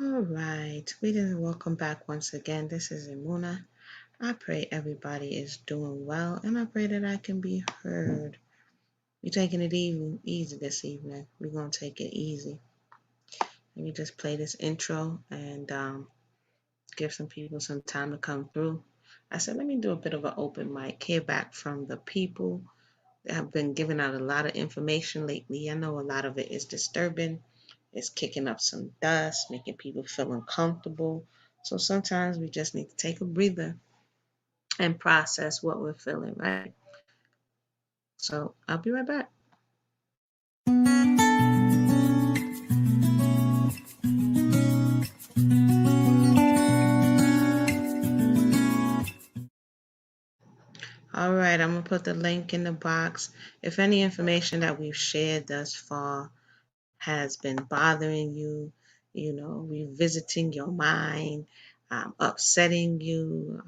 All right, greetings and welcome back once again. This is Imuna. I pray everybody is doing well, and I pray that I can be heard. We're taking it easy this evening. We're gonna take it easy. Let me just play this intro and give some people some time to come through. I said, let me do a bit of an open mic. Hear back from the people that have been giving out a lot of information lately. I know a lot of it is disturbing. It's kicking up some dust, making people feel uncomfortable. So sometimes we just need to take a breather and process what we're feeling, right? So I'll be right back. All right, I'm gonna put the link in the box. If any information that we've shared thus far has been bothering you, revisiting your mind, upsetting you,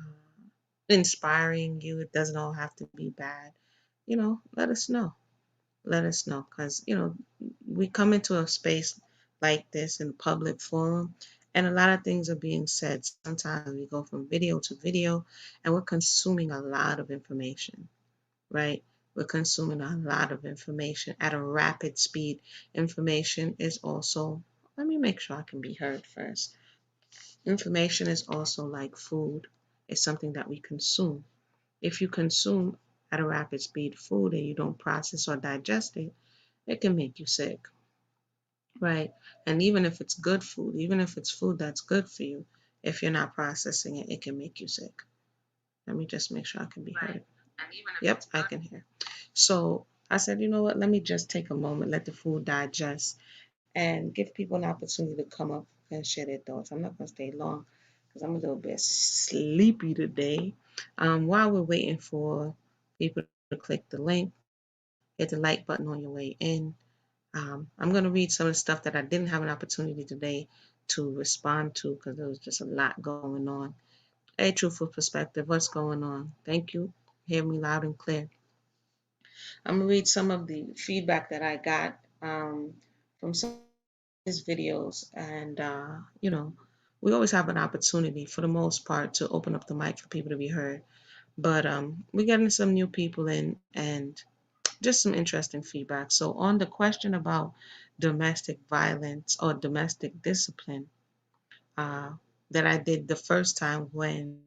inspiring you, it doesn't all have to be bad. Let us know. Let us know, because we come into a space like this in public forum, and a lot of things are being said. Sometimes we go from video to video, and we're consuming a lot of information, right? We're consuming a lot of information at a rapid speed. Information is also, let me make sure I can be heard first. Information is also like food. It's something that we consume. If you consume at a rapid speed food and you don't process or digest it, it can make you sick, right? And even if it's good food, even if it's food that's good for you, if you're not processing it, it can make you sick. Let me just make sure I can be heard. Yep, I can hear. So I said, you know what? Let me just take a moment, let the food digest, and give people an opportunity to come up and share their thoughts. I'm not going to stay long because I'm a little bit sleepy today. While we're waiting for people to click the link, hit the like button on your way in. I'm going to read some of the stuff that I didn't have an opportunity today to respond to because there was just a lot going on. A truthful perspective, what's going on? Thank you. Hear me loud and clear. I'm going to read some of the feedback that I got from some of his videos. And, we always have an opportunity for the most part to open up the mic for people to be heard. But we're getting some new people in and just some interesting feedback. So, on the question about domestic violence or domestic discipline uh, that I did the first time when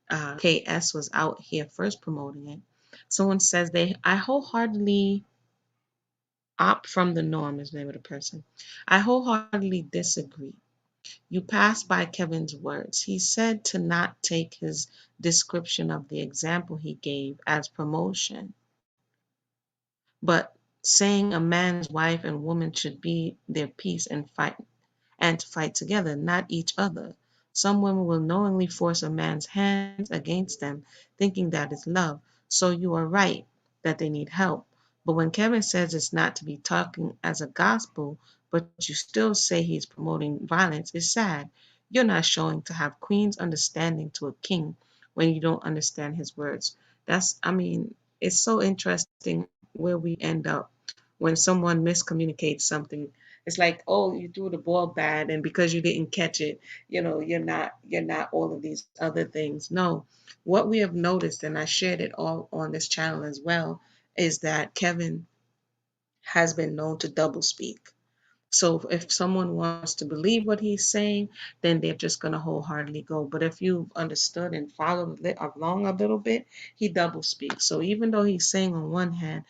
KS was out here first promoting it, someone says I wholeheartedly opt from the norm is the name of the person. I wholeheartedly disagree. You passed by Kevin's words. He said to not take his description of the example he gave as promotion, but saying a man's wife and woman should be their peace and to fight together, not each other. Some women will knowingly force a man's hands against them, thinking that is love. So you are right that they need help. But when Kevin says it's not to be talking as a gospel, but you still say he's promoting violence, it's sad. You're not showing to have queen's understanding to a king when you don't understand his words. It's so interesting where we end up when someone miscommunicates something. It's like, oh, you threw the ball bad, and because you didn't catch it, you're not all of these other things. No, what we have noticed, and I shared it all on this channel as well, is that Kevin has been known to double speak. So if someone wants to believe what he's saying, then they're just going to wholeheartedly go. But if you've understood and followed along a little bit, he double speaks. So even though he's saying on one hand,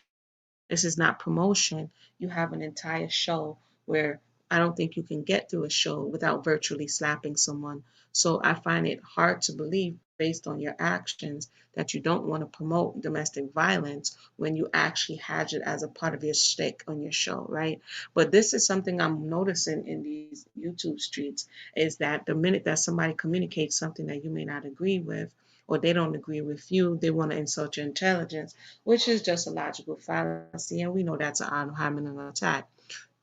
this is not promotion. You have an entire show where I don't think you can get through a show without virtually slapping someone. So I find it hard to believe, based on your actions, that you don't want to promote domestic violence when you actually had it as a part of your shtick on your show, right? But this is something I'm noticing in these YouTube streets, is that the minute that somebody communicates something that you may not agree with, or they don't agree with you, they want to insult your intelligence, which is just a logical fallacy, and we know that's an ad hominem attack.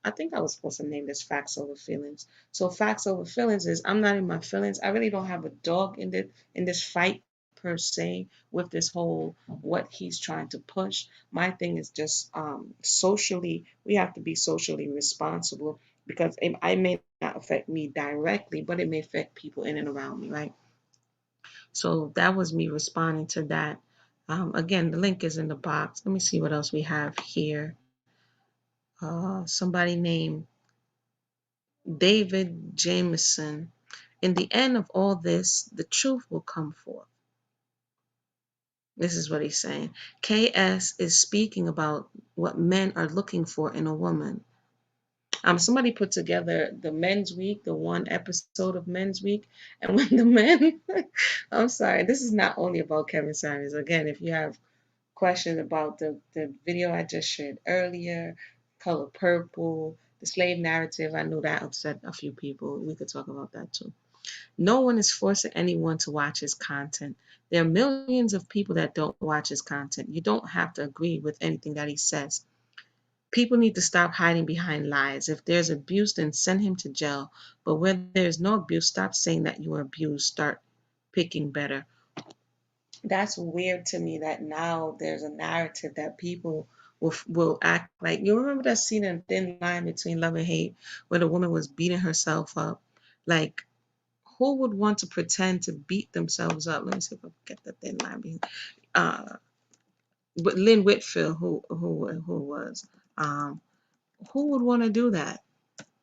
I think I was supposed to name this facts over feelings. So facts over feelings is I'm not in my feelings. I really don't have a dog in this fight per se with this whole what he's trying to push. My thing is just socially, we have to be socially responsible because I may not affect me directly, but it may affect people in and around me, right? So that was me responding to that. Again, the link is in the box. Let me see what else we have here. Somebody named David Jameson. In the end of all this, the truth will come forth. This is what he's saying. KS is speaking about what men are looking for in a woman. Somebody put together the Men's Week, the one episode of Men's Week, and when the men, I'm sorry, this is not only about Kevin Samuels. Again, if you have questions about the video I just shared earlier, Color Purple, the slave narrative, I know that upset a few people. We could talk about that too. No one is forcing anyone to watch his content. There are millions of people that don't watch his content. You don't have to agree with anything that he says. People need to stop hiding behind lies. If there's abuse, then send him to jail. But where there's no abuse, stop saying that you were abused. Start picking better. That's weird to me that now there's a narrative that people will act like. You remember that scene in Thin Line between Love and Hate where the woman was beating herself up? Like, who would want to pretend to beat themselves up? Let me see if I can get the Thin Line. But Lynn Whitfield, who was, um, who would want to do that?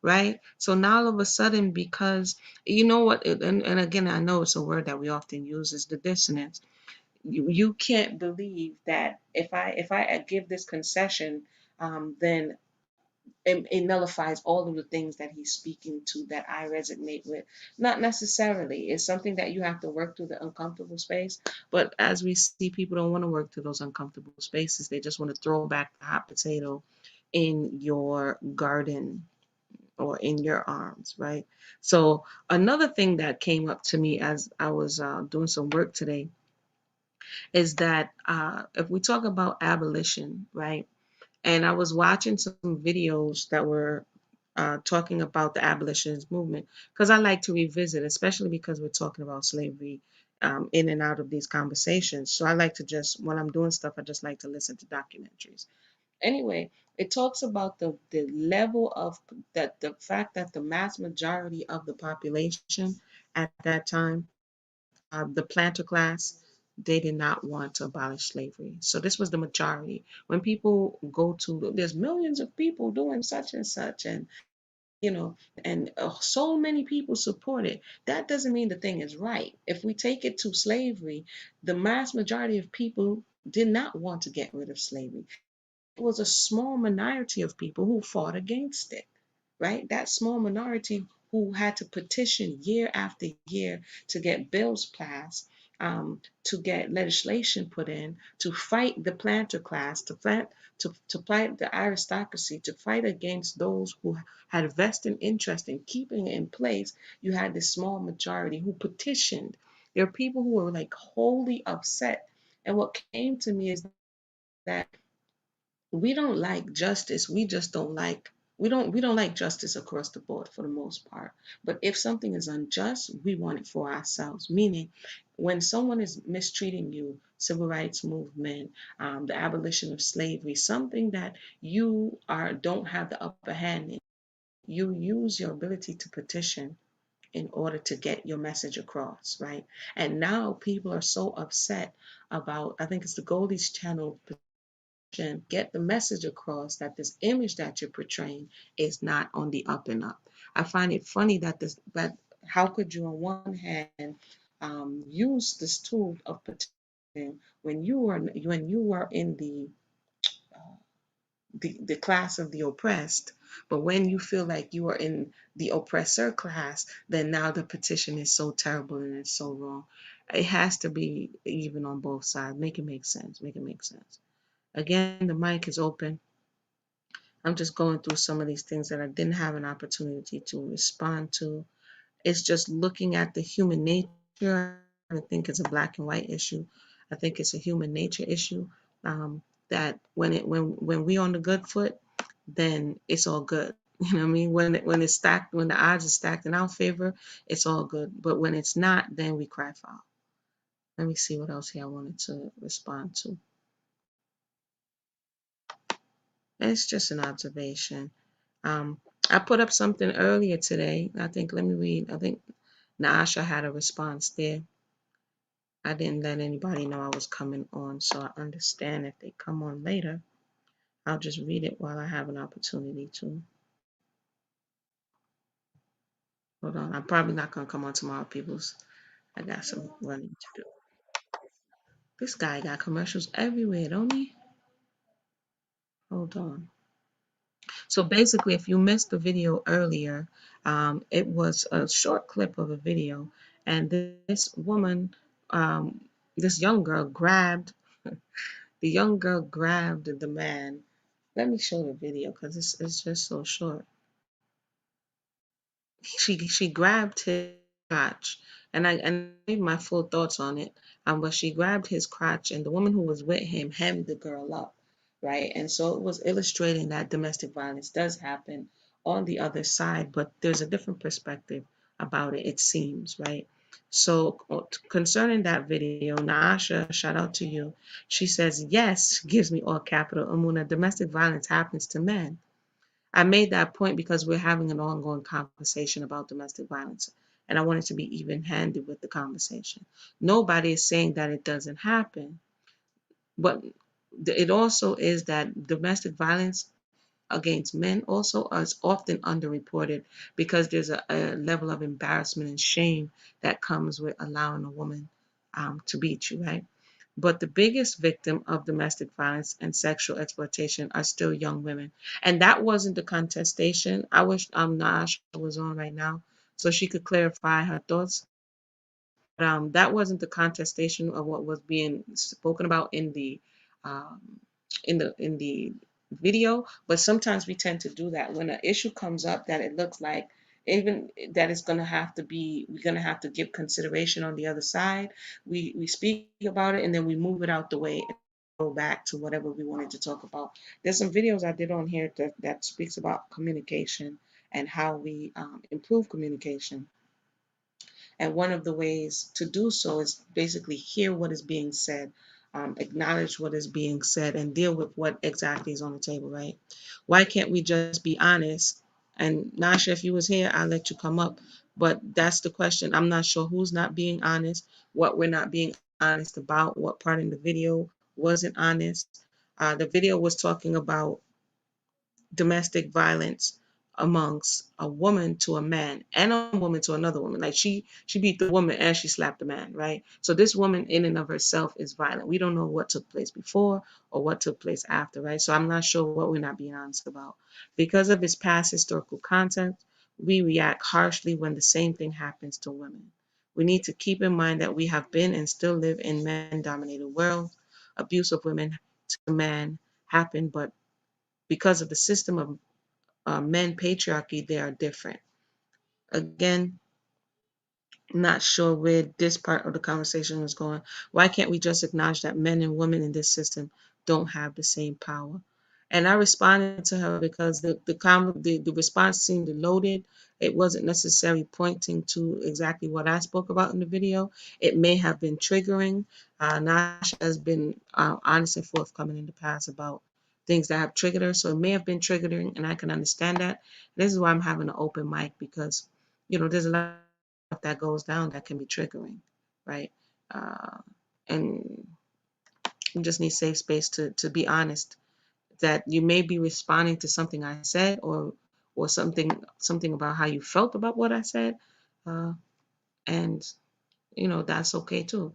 Right? So now all of a sudden, because you know what, and again, I know it's a word that we often use, is the dissonance. You can't believe that if I give this concession, then it nullifies all of the things that he's speaking to that I resonate with. Not necessarily. It's something that you have to work through the uncomfortable space. But as we see, people don't want to work through those uncomfortable spaces. They just want to throw back the hot potato in your garden or in your arms, right? So another thing that came up to me as I was doing some work today is that if we talk about abolition, right? And I was watching some videos that were talking about the abolitionist movement because I like to revisit, especially because we're talking about slavery in and out of these conversations. So I like to just, when I'm doing stuff, I just like to listen to documentaries. Anyway, it talks about the level of that, the fact that the mass majority of the population at that time, the planter class, they did not want to abolish slavery. So this was the majority. When people go to, there's millions of people doing such and such, and you know, and so many people support it. That doesn't mean the thing is right. If we take it to slavery, the mass majority of people did not want to get rid of slavery. It was a small minority of people who fought against it, right? That small minority who had to petition year after year to get bills passed, to get legislation put in, to fight the planter class, to fight the aristocracy, to fight against those who had a vested interest in keeping it in place. You had this small majority who petitioned. There are people who were like wholly upset. And what came to me is that we don't like justice. We just don't like we don't like justice across the board for the most part. But if something is unjust, we want it for ourselves. Meaning, when someone is mistreating you, civil rights movement, the abolition of slavery, something that you are don't have the upper hand in, you use your ability to petition in order to get your message across, right? And now people are so upset about, I think it's the Goldie's channel, get the message across that this image that you're portraying is not on the up and up. I find it funny that that how could you on one hand use this tool of petition when you were in the class of the oppressed, but when you feel like you are in the oppressor class, then now the petition is so terrible and it's so wrong. It has to be even on both sides. Make it make sense. Make it make sense. Again, the mic is open. I'm just going through some of these things that I didn't have an opportunity to respond to. It's just looking at the human nature. I think it's a black and white issue. I think it's a human nature issue. That when we on the good foot, then it's all good. You know what I mean? When it's stacked, when the odds are stacked in our favor, it's all good. But when it's not, then we cry foul. Let me see what else here I wanted to respond to. It's just an observation. Um, I put up something earlier today. I think, let me read. I think Naasha had a response there. I didn't let anybody know I was coming on, so I understand if they come on later. I'll just read it while I have an opportunity to. Hold on. I'm probably not going to come on tomorrow, peoples. I got some running to do. This guy got commercials everywhere, don't he? Hold on. So basically, if you missed the video earlier, it was a short clip of a video, and this woman, um, this young girl grabbed the man. Let me show the video because it's just so short. She grabbed his crotch, and I gave my full thoughts on it. But she grabbed his crotch, and the woman who was with him hemmed the girl up, right? And so it was illustrating that domestic violence does happen on the other side, but there's a different perspective about it, it seems, right? So concerning that video, Naasha, shout out to you. She says, yes, gives me all capital. Amuna, domestic violence happens to men. I made that point because we're having an ongoing conversation about domestic violence, and I wanted to be even-handed with the conversation. Nobody is saying that it doesn't happen, but it also is that domestic violence against men also is often underreported because there's a level of embarrassment and shame that comes with allowing a woman to beat you, right? But the biggest victim of domestic violence and sexual exploitation are still young women. And that wasn't the contestation. I wish Naasha was on right now so she could clarify her thoughts. That wasn't the contestation of what was being spoken about um, in the video. But sometimes we tend to do that when an issue comes up that it looks like even that it's going to have to be we're going to have to give consideration on the other side. We speak about it and then we move it out the way and go back to whatever we wanted to talk about. There's some videos I did on here that speaks about communication and how we improve communication, and one of the ways to do so is basically hear what is being said, acknowledge what is being said, and deal with what exactly is on the table, right? Why can't we just be honest? And Nasha, if you was here, I'll let you come up. But that's the question. I'm not sure who's not being honest, what we're not being honest about, what part in the video wasn't honest. The video was talking about domestic violence amongst a woman to a man and a woman to another woman. Like she beat the woman and she slapped the man, right? So this woman in and of herself is violent. We don't know what took place before or what took place after, right? So I'm not sure what we're not being honest about. Because of its past historical context, we react harshly when the same thing happens to women. We need to keep in mind that we have been and still live in men-dominated world. Abuse of women to men happen, but because of the system of men patriarchy, they are different. Again, not sure where this part of the conversation was going. Why can't we just acknowledge that men and women in this system don't have the same power? And I responded to her because the response seemed loaded. It wasn't necessarily pointing to exactly what I spoke about in the video. It may have been triggering. Nasha has been honest and forthcoming in the past about things that have triggered her. So it may have been triggering, and I can understand that. This is why I'm having an open mic because, there's a lot that goes down that can be triggering, right? Uh, and you just need safe space to be honest that you may be responding to something I said or something about how you felt about what I said, uh, and that's okay too.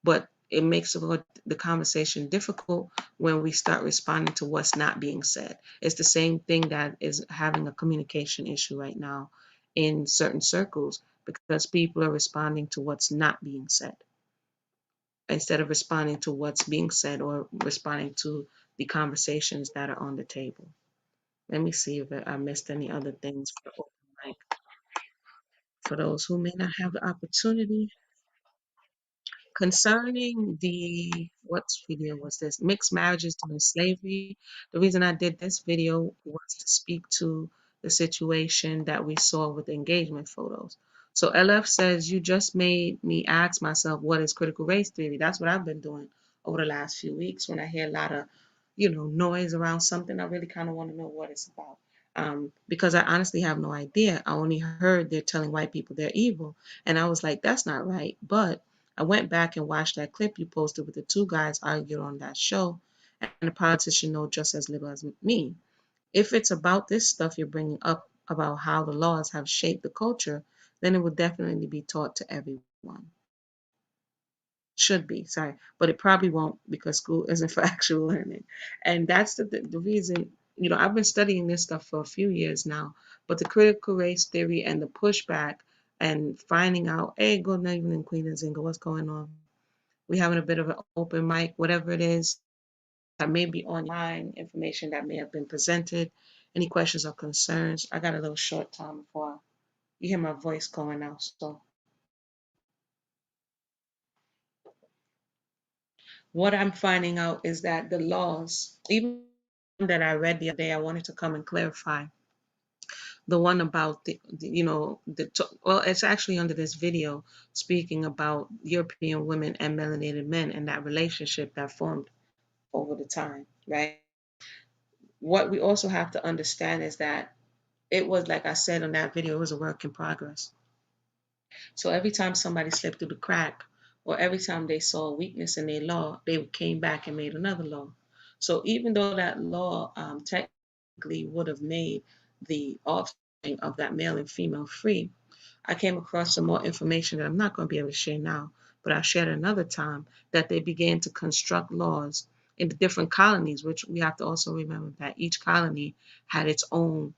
But it makes the conversation difficult when we start responding to what's not being said. It's the same thing that is having a communication issue right now in certain circles because people are responding to what's not being said instead of responding to what's being said or responding to the conversations that are on the table. Let me see if I missed any other things for the open mic. For those who may not have the opportunity, concerning what video was this? Mixed marriages during slavery. The reason I did this video was to speak to the situation that we saw with engagement photos. So LF says, you just made me ask myself, what is critical race theory? That's what I've been doing over the last few weeks when I hear a lot of, noise around something. I really kind of want to know what it's about. because I honestly have no idea. I only heard they're telling white people they're evil. And I was like, that's not right. But I went back and watched that clip you posted with the two guys arguing on that show, and the politician know just as little as me. If it's about this stuff you're bringing up about how the laws have shaped the culture, then it would definitely be taught to everyone. Should be, sorry, but it probably won't because school isn't for actual learning. And that's the reason, I've been studying this stuff for a few years now, but the critical race theory and the pushback and finding out, hey, good evening, Queen Nzinga, what's going on? We having a bit of an open mic, whatever it is that may be online, information that may have been presented, any questions or concerns. I got a little short time before you hear my voice going out. So what I'm finding out is that the laws, even that I read the other day, I wanted to come and clarify the one about well, it's actually under this video speaking about European women and melanated men and that relationship that formed over the time, right? What we also have to understand is that it was, like I said on that video, it was a work in progress. So every time somebody slipped through the crack, or every time they saw a weakness in their law, they came back and made another law. So even though that law technically would have made the offspring of that male and female free, I came across some more information that I'm not going to be able to share now, but I'll share it another time, that they began to construct laws in the different colonies, which we have to also remember that each colony had its own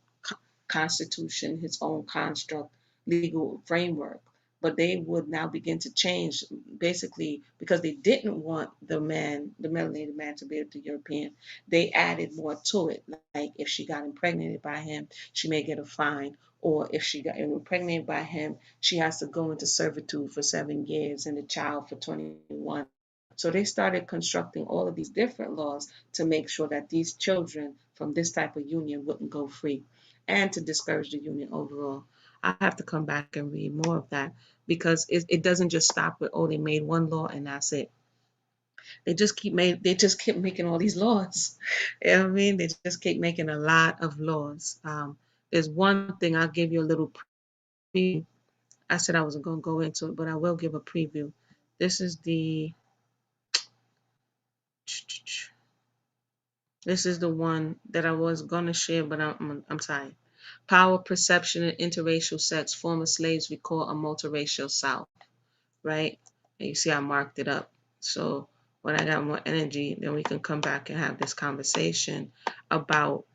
constitution, its own construct, legal framework. But they would now begin to change, basically because they didn't want the melanated man, to be the European. They added more to it. Like if she got impregnated by him, she may get a fine. Or if she got impregnated by him, she has to go into servitude for 7 years and the child for 21. So they started constructing all of these different laws to make sure that these children from this type of union wouldn't go free, and to discourage the union overall. I have to come back and read more of that because it doesn't just stop with, oh, they made one law and that's it. They just keep making all these laws. You know what I mean? They just keep making a lot of laws. There's one thing, I'll give you a little preview. I said I wasn't going to go into it, but I will give a preview. This is the one that I was going to share, but I'm sorry. Power, perception, and interracial sex. Former slaves recall a multiracial South, right? And you see I marked it up. So when I got more energy, then we can come back and have this conversation about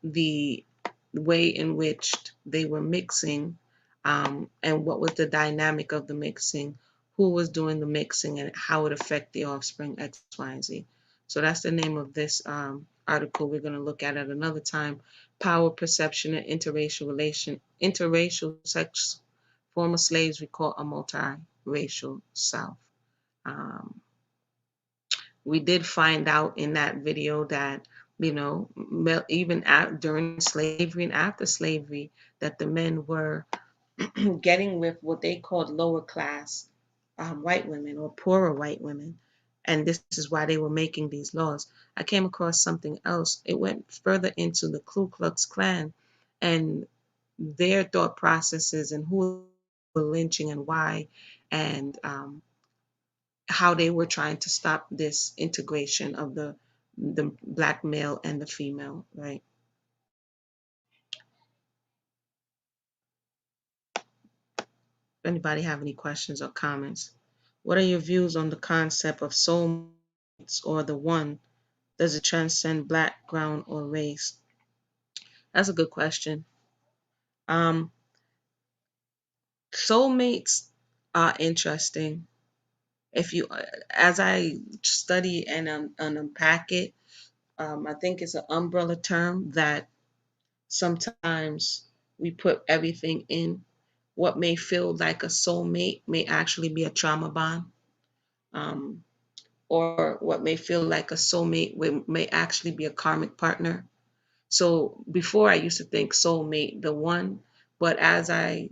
the way in which they were mixing, and what was the dynamic of the mixing, who was doing the mixing, and how it affect the offspring, X, Y, and Z. So that's the name of this article we're going to look at another time. Power, perception, and interracial sex. Former slaves recall a multiracial South. Um, we did find out in that video that, even during slavery and after slavery, that the men were getting with what they called lower class white women, or poorer white women. And this is why they were making these laws. I came across something else. It went further into the Ku Klux Klan and their thought processes, and who were lynching and why, and how they were trying to stop this integration of the black male and the female, right? Anybody have any questions or comments? What are your views on the concept of soulmates, or the one? Does it transcend background or race? That's a good question. Um, Soulmates are interesting. If you, as I study and unpack it, I think it's an umbrella term that sometimes we put everything in. What may feel like a soulmate may actually be a trauma bond. Um, or what may feel like a soulmate may actually be a karmic partner. So before I used to think soulmate, the one, but as I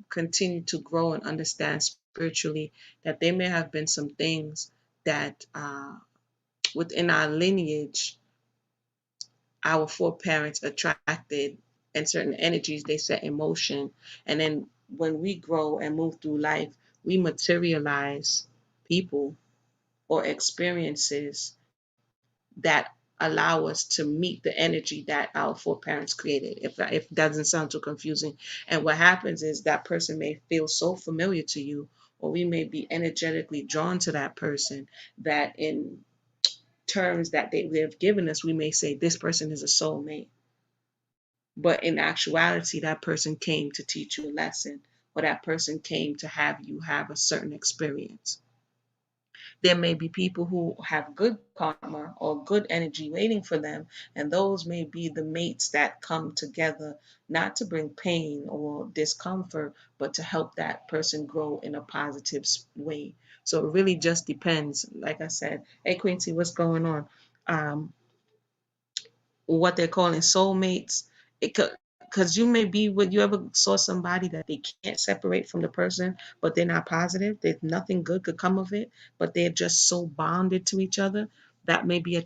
continue to grow and understand spiritually, that there may have been some things that within our lineage, our foreparents attracted, and certain energies they set in motion. And then when we grow and move through life, we materialize people or experiences that allow us to meet the energy that our foreparents created. If it doesn't sound too confusing. And what happens is that person may feel so familiar to you, or we may be energetically drawn to that person, that in terms that they've given us, we may say this person is a soulmate. But in actuality, that person came to teach you a lesson, or that person came to have you have a certain experience. There may be people who have good karma or good energy waiting for them, and those may be the mates that come together not to bring pain or discomfort, but to help that person grow in a positive way. So it really just depends. Like I said, hey Quincy, what's going on? Um, what they're calling soulmates. It could, because you may be with, you ever saw somebody that they can't separate from the person, but they're not positive. There's nothing good could come of it, but they're just so bonded to each other. That may be a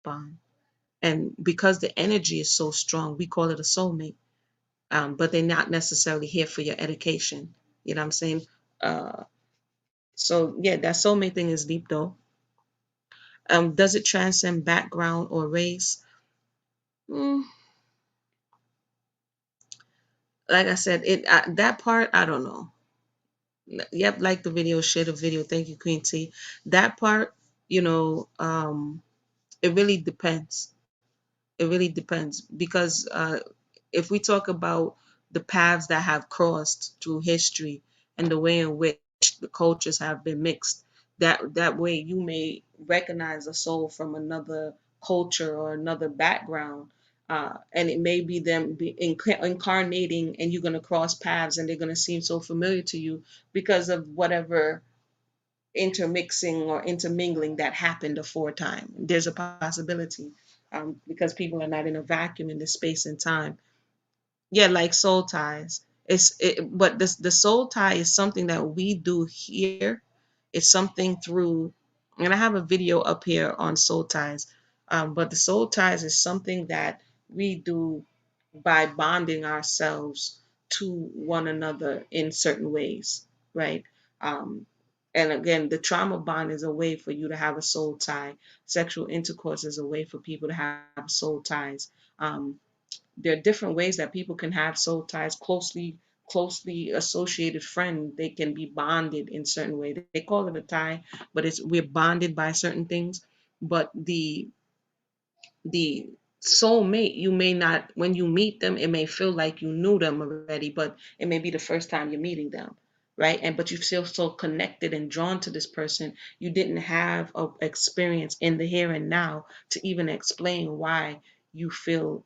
bond. And because the energy is so strong, we call it a soulmate. But they're not necessarily here for your education. You know what I'm saying? Uh, so yeah, that soulmate thing is deep though. Does it transcend background or race? Mm, like I said, that part I don't know. Yep, like the video, share the video. Thank you, Queen T. That part, you know, it really depends. It really depends because if we talk about the paths that have crossed through history and the way in which the cultures have been mixed, that way you may recognize a soul from another culture or another background, and it may be them incarnating, and you're going to cross paths, and they're going to seem so familiar to you because of whatever intermixing or intermingling that happened aforetime. There's a possibility, because people are not in a vacuum in this space and time. Yeah, like soul ties. But the soul tie is something that we do here. It's something through, and I have a video up here on soul ties. But the soul ties is something that we do by bonding ourselves to one another in certain ways, right? Um, and again, the trauma bond is a way for you to have a soul tie. Sexual intercourse is a way for people to have soul ties. Um, there are different ways that people can have soul ties. Closely associated friend, they can be bonded in certain way. They call it a tie, but it's we're bonded by certain things. But the soulmate, you may not, when you meet them, it may feel like you knew them already, but it may be the first time you're meeting them, right? And but you feel so connected and drawn to this person, you didn't have a experience in the here and now to even explain why you feel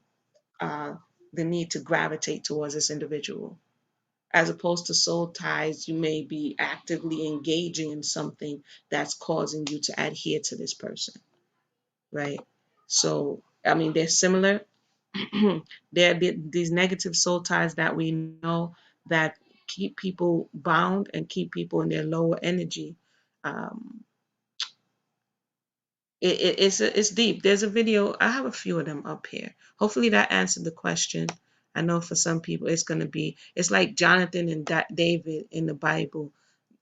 uh, the need to gravitate towards this individual. As opposed to soul ties, you may be actively engaging in something that's causing you to adhere to this person, right? So, I mean, they're similar. There are these negative soul ties that we know that keep people bound and keep people in their lower energy. Um, it's deep. There's a video. I have a few of them up here. Hopefully that answered the question. I know for some people it's gonna be. It's like Jonathan and David in the Bible.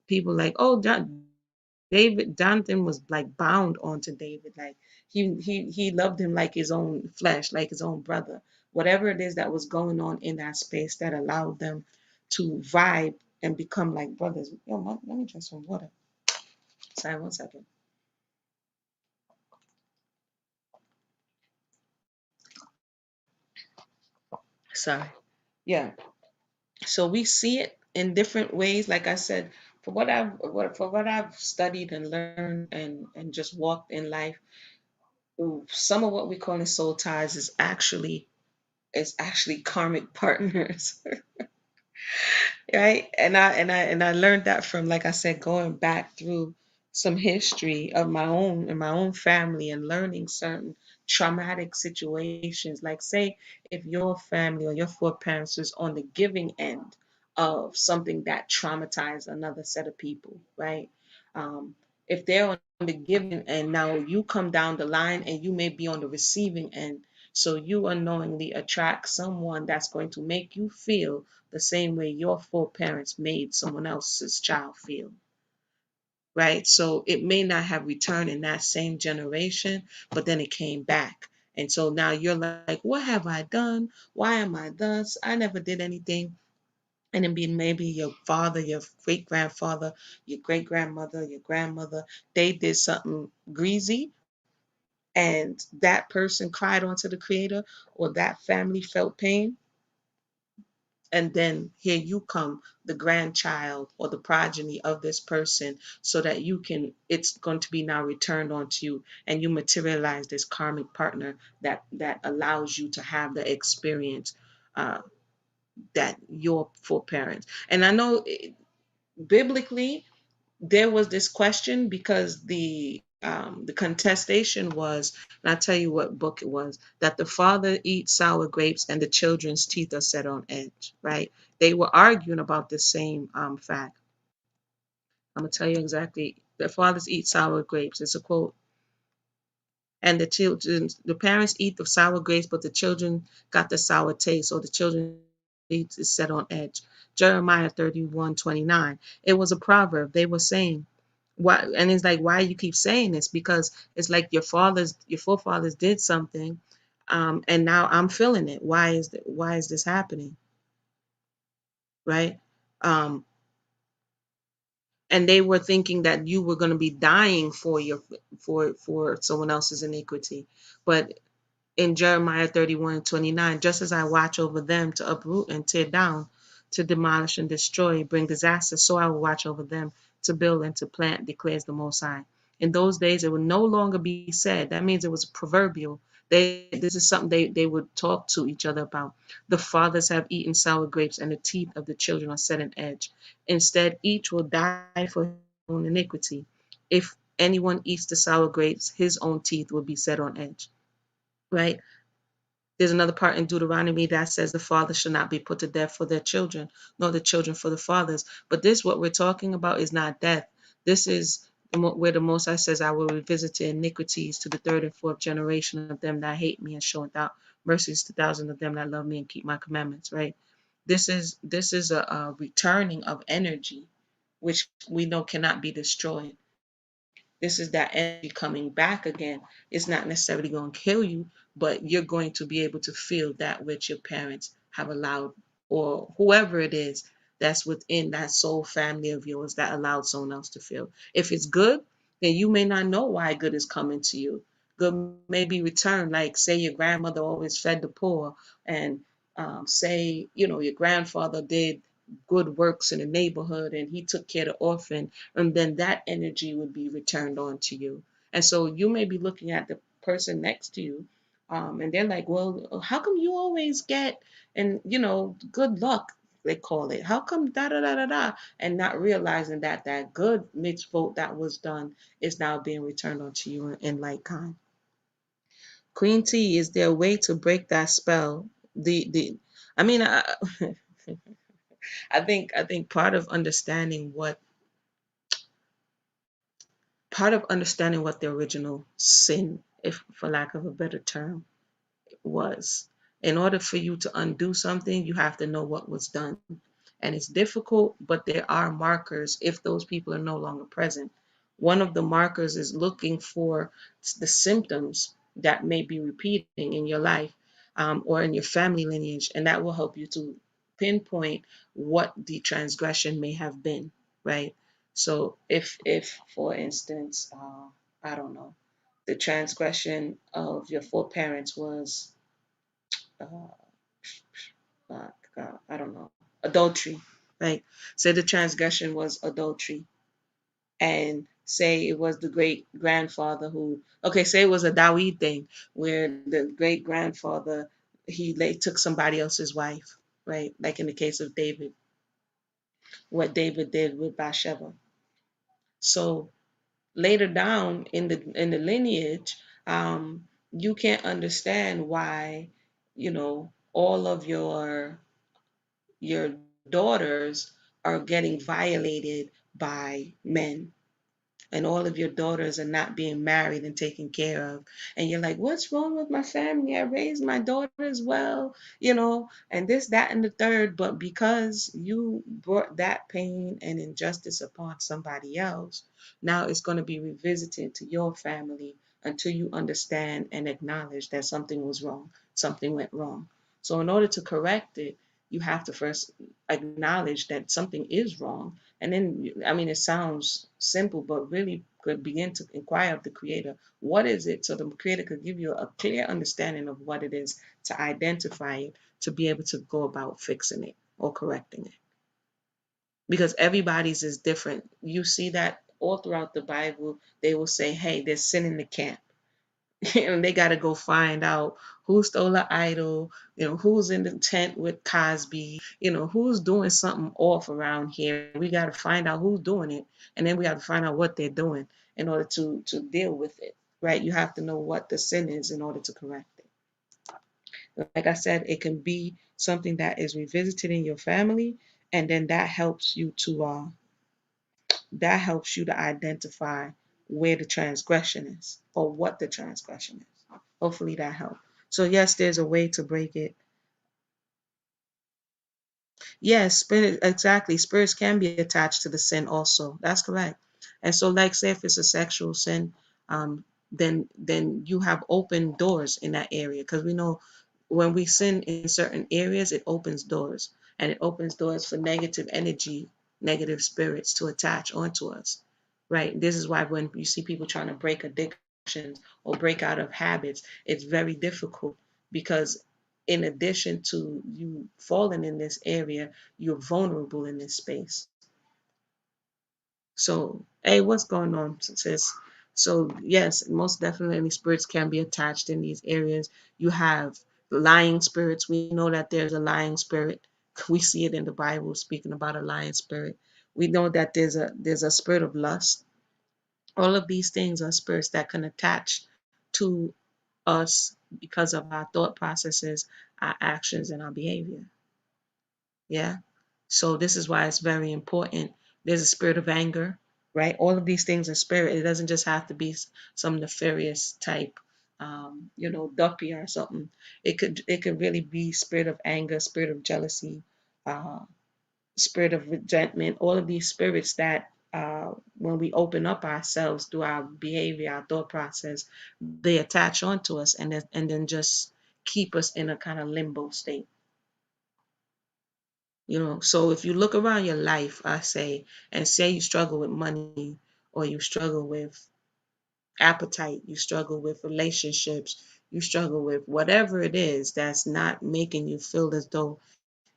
People like, oh, Jonathan was like bound onto David. Like he loved him like his own flesh, like his own brother. Whatever it is that was going on in that space that allowed them to vibe and become like brothers. Yo, let me drink some water. Sorry, one second. Sorry. Yeah. So we see it in different ways. Like I said, for what I've studied and learned and just walked in life, some of what we call in soul ties is actually karmic partners. Right? And I learned that from, like I said, going back through some history of my own in my own family and learning certain traumatic situations. Like say if your family or your foreparents was on the giving end of something that traumatized another set of people, right? Um, if they're on the giving end, now you come down the line and you may be on the receiving end. So you unknowingly attract someone that's going to make you feel the same way your foreparents made someone else's child feel, right? So it may not have returned in that same generation, but then it came back. And so now you're like, what have I done? Why am I thus? I never did anything. And then be maybe your father, your great grandfather, your great grandmother, your grandmother, they did something greasy, and that person cried onto the creator, or that family felt pain. And then here you come, the grandchild or the progeny of this person, so that you can, it's going to be now returned onto you, and you materialize this karmic partner that allows you to have the experience uh, that your foreparents. And I know biblically there was this question, because the contestation was, and I'll tell you what book it was, that the father eats sour grapes and the children's teeth are set on edge, right? They were arguing about the same fact. I'm gonna tell you exactly. The fathers eat sour grapes. It's a quote. And the parents eat the sour grapes, but the children got the sour taste, or the children teeth is set on edge. Jeremiah 31:29. It was a proverb. They were saying, why? And it's like, why you keep saying this? Because it's like your forefathers did something, and now I'm feeling it. Why is this happening, right? um and they were thinking that you were going to be dying for your for someone else's iniquity. But in Jeremiah 31:29, just as I watch over them to uproot and tear down, to demolish and destroy, bring disaster, so I will watch over them to build and to plant, declares the Most High. In those days, it would no longer be said. That means it was proverbial. This is something they would talk to each other about. The fathers have eaten sour grapes, and the teeth of the children are set on edge. Instead, each will die for his own iniquity. If anyone eats the sour grapes, his own teeth will be set on edge, right? There's another part in Deuteronomy that says the father shall not be put to death for their children, nor the children for the fathers. But this, what we're talking about, is not death. This is where the Most High says, I will revisit the iniquities to the third and fourth generation of them that hate me, and show without mercies to thousands of them that love me and keep my commandments, right? This is a returning of energy, which we know cannot be destroyed. This is that energy coming back again. It's not necessarily going to kill you, but you're going to be able to feel that which your parents have allowed, or whoever it is that's within that soul family of yours that allowed someone else to feel. If it's good, then you may not know why good is coming to you. Good may be returned, like say your grandmother always fed the poor, and say, your grandfather did good works in the neighborhood and he took care of the orphan, and then that energy would be returned on to you. And so you may be looking at the person next to you, and they're like, well, how come you always get, and good luck, they call it. How come da da da da da? And not realizing that that good mitzvot that was done is now being returned onto you in like kind. Queen T, is there a way to break that spell? The I mean, I think part of understanding what the original sin, if for lack of a better term, was. In order for you to undo something, you have to know what was done. And it's difficult, but there are markers if those people are no longer present. One of the markers is looking for the symptoms that may be repeating in your life, or in your family lineage, and that will help you to pinpoint what the transgression may have been, right? So if for instance, I don't know, the transgression of your foreparents was uh, I don't know, adultery, right? Say the transgression was adultery, and say it was the great grandfather who, okay, say it was a Dawid thing, where the great grandfather, took somebody else's wife, right? Like in the case of David, what David did with Bathsheba. So later down in the lineage, you can't understand why, all of your daughters are getting violated by men. and all of your daughters are not being married and taken care of, and you're like, what's wrong with my family? I raised my daughters well, and this, that, and the third. But because you brought that pain and injustice upon somebody else, now it's going to be revisited to your family until you understand and acknowledge that something was wrong, something went wrong. So in order to correct it, you have to first acknowledge that something is wrong. And then, I mean, it sounds simple, but really could begin to inquire of the Creator. What is it? So the Creator could give you a clear understanding of what it is, to identify it, to be able to go about fixing it or correcting it. Because everybody's is different. You see that all throughout the Bible, they will say, hey, there's sin in the camp. And they got to go find out who stole an idol, who's in the tent with Cosby, who's doing something off around here. We got to find out who's doing it, and then we got to find out what they're doing in order to deal with it, right? You have to know what the sin is in order to correct it. Like I said, it can be something that is revisited in your family, and then that helps you to identify where the transgression is or what the transgression is. Hopefully that helped. So yes, there's a way to break it. Yes, spirit, exactly. Spirits can be attached to the sin also. That's correct. And so, like, say if it's a sexual sin, um, then you have open doors in that area, because we know when we sin in certain areas, it opens doors, and it opens doors for negative energy, negative spirits to attach onto us. Right. This is why when you see people trying to break addictions or break out of habits, it's very difficult, because in addition to you falling in this area, you're vulnerable in this space. So, hey, what's going on, sis? So, yes, most definitely spirits can be attached in these areas. You have lying spirits. We know that there's a lying spirit. We see it in the Bible speaking about a lying spirit. We know that there's a spirit of lust. All of these things are spirits that can attach to us because of our thought processes, our actions, and our behavior. Yeah. So this is why it's very important. There's a spirit of anger, right? All of these things are spirit. It doesn't just have to be some nefarious type, duppy or something. It could really be spirit of anger, spirit of jealousy, uh, spirit of resentment. All of these spirits that, when we open up ourselves through our behavior, our thought process, they attach onto us, and then just keep us in a kind of limbo state. So if you look around your life, I say, and say you struggle with money, or you struggle with appetite, you struggle with relationships, you struggle with whatever it is that's not making you feel as though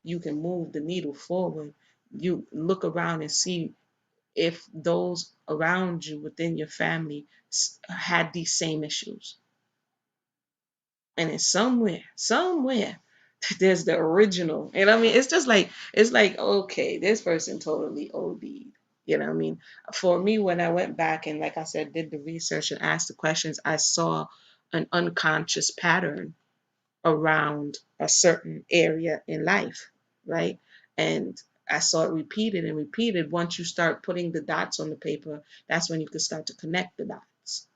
you can move the needle forward, you look around and see if those around you within your family had these same issues. And it's somewhere, there's the original. And I mean, it's like, okay, this person totally OD'd. You know what I mean? For me, when I went back and, like I said, did the research and asked the questions, I saw an unconscious pattern around a certain area in life, right? And I saw it repeated and repeated. Once you start putting the dots on the paper, that's when you can start to connect the dots.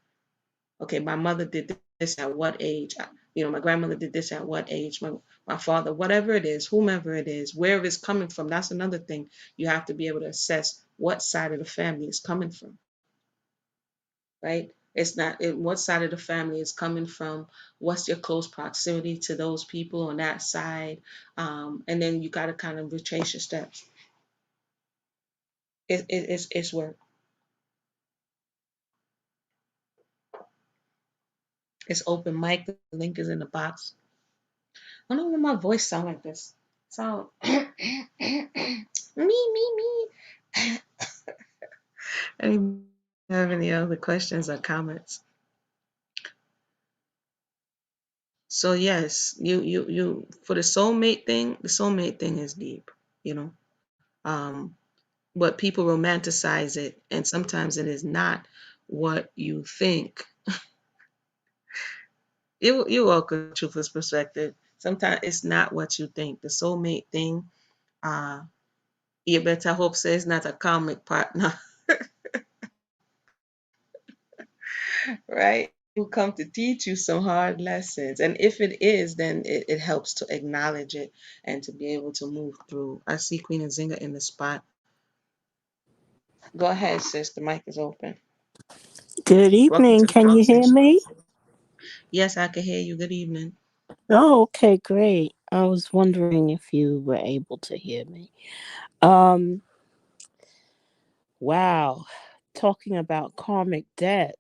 Okay, my mother did this at what age? My grandmother did this at what age? My father, whatever it is, whomever it is, where it's coming from. That's another thing. You have to be able to assess what side of the family it's coming from, right? It's not what side of the family is coming from. What's your close proximity to those people on that side? And then you got to kind of retrace your steps. It's work. It's open mic. The link is in the box. I don't know why my voice sound like this. Sound me. Anybody have any other questions or comments? So yes, you for the soulmate thing is deep, you know. Um, but people romanticize it, and sometimes it is not what you think. You're welcome, Truthful's perspective. Sometimes it's not what you think. The soulmate thing, uh, you better hope so it's not a comic partner. right? It will come to teach you some hard lessons. And if it is, then it helps to acknowledge it and to be able to move through. I see Queen Nzinga in the spot. Go ahead, sis. The mic is open. Good Welcome evening. to the Can you hear conversation. me? Yes, I can hear you. Good evening. Oh, okay, great. I was wondering if you were able to hear me. Um, wow. Talking about karmic debt,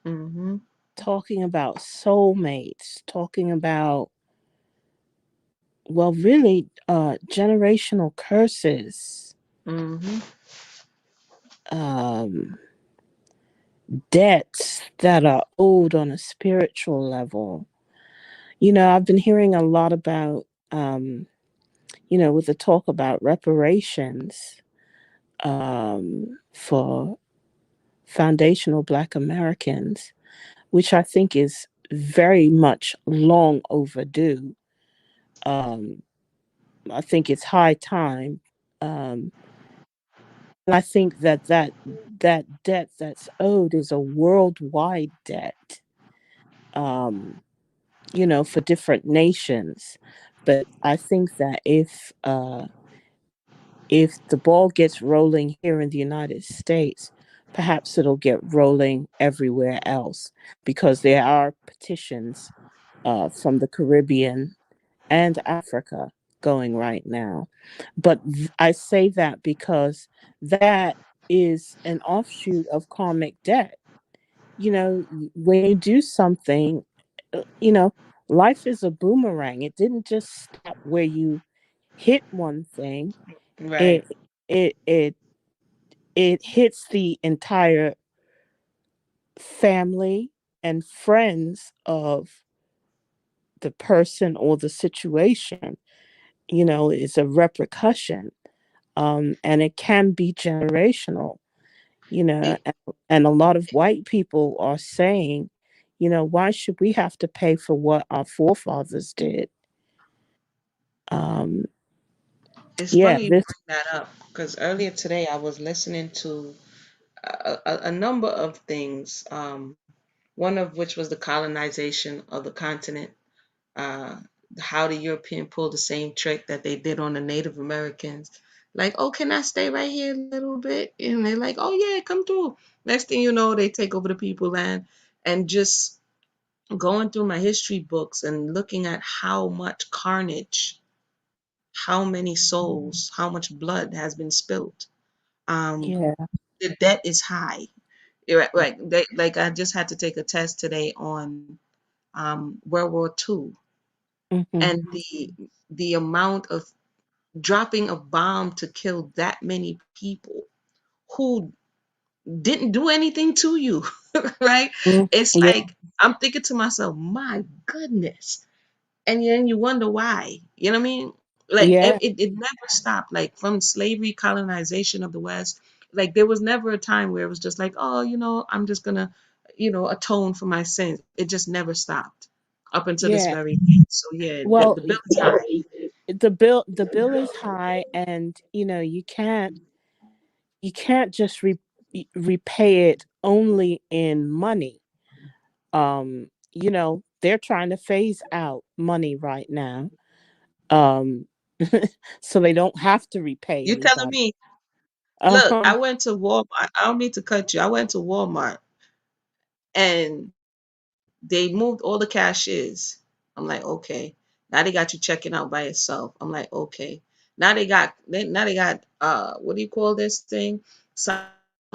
Mm-hmm. talking about soulmates, talking about, well, really, generational curses, Mm-hmm. um, debts that are owed on a spiritual level. I've been hearing a lot about, with the talk about reparations for foundational Black Americans, which I think is very much long overdue. Um, I think it's high time. Um, and I think that debt that's owed is a worldwide debt, um, for different nations. But I think that if the ball gets rolling here in the United States, perhaps it'll get rolling everywhere else because there are petitions from the Caribbean and Africa going right now. But I say that because that is an offshoot of karmic debt. When you do something, uh, you know, life is a boomerang. It didn't just stop where you hit one thing. Right. It it it it hits the entire family and friends of the person or the situation. It's a repercussion, and it can be generational. It, And a lot of white people are saying, why should we have to pay for what our forefathers did? um it's yeah, funny you this. bring that up because earlier today I was listening to a number of things. One of which was the colonization of the continent. Uh, how the European pulled the same trick that they did on the Native Americans. Like, oh, can I stay right here a little bit? And they're like, oh yeah, come through. Next thing you know, they take over the people land. And just going through my history books and looking at how much carnage, how many souls, how much blood has been spilled. Um, Yeah. the debt is high. Right, right. Like I just had to take a test today on World War II, Hmm. and the amount of dropping a bomb to kill that many people who didn't do anything to you, right? It's Yeah. like I'm thinking to myself, my goodness, and then you wonder why. You know what I mean? Like Yeah. it never stopped. Like from slavery, colonization of the West, like there was never a time where it was just like, oh, I'm just gonna, atone for my sins. It just never stopped up until this Yeah. very day. So yeah, Well, the bill is high. the bill is high, and you can't just repay it only in money. They're trying to phase out money right now, um so they don't have to repay You telling anybody. me? Look, um I went to Walmart. I don't mean to cut you. I went to Walmart and they moved all the cashiers. I'm like, okay. Now they got you checking out by yourself. I'm like, okay. Now they got what do you call this thing? Some,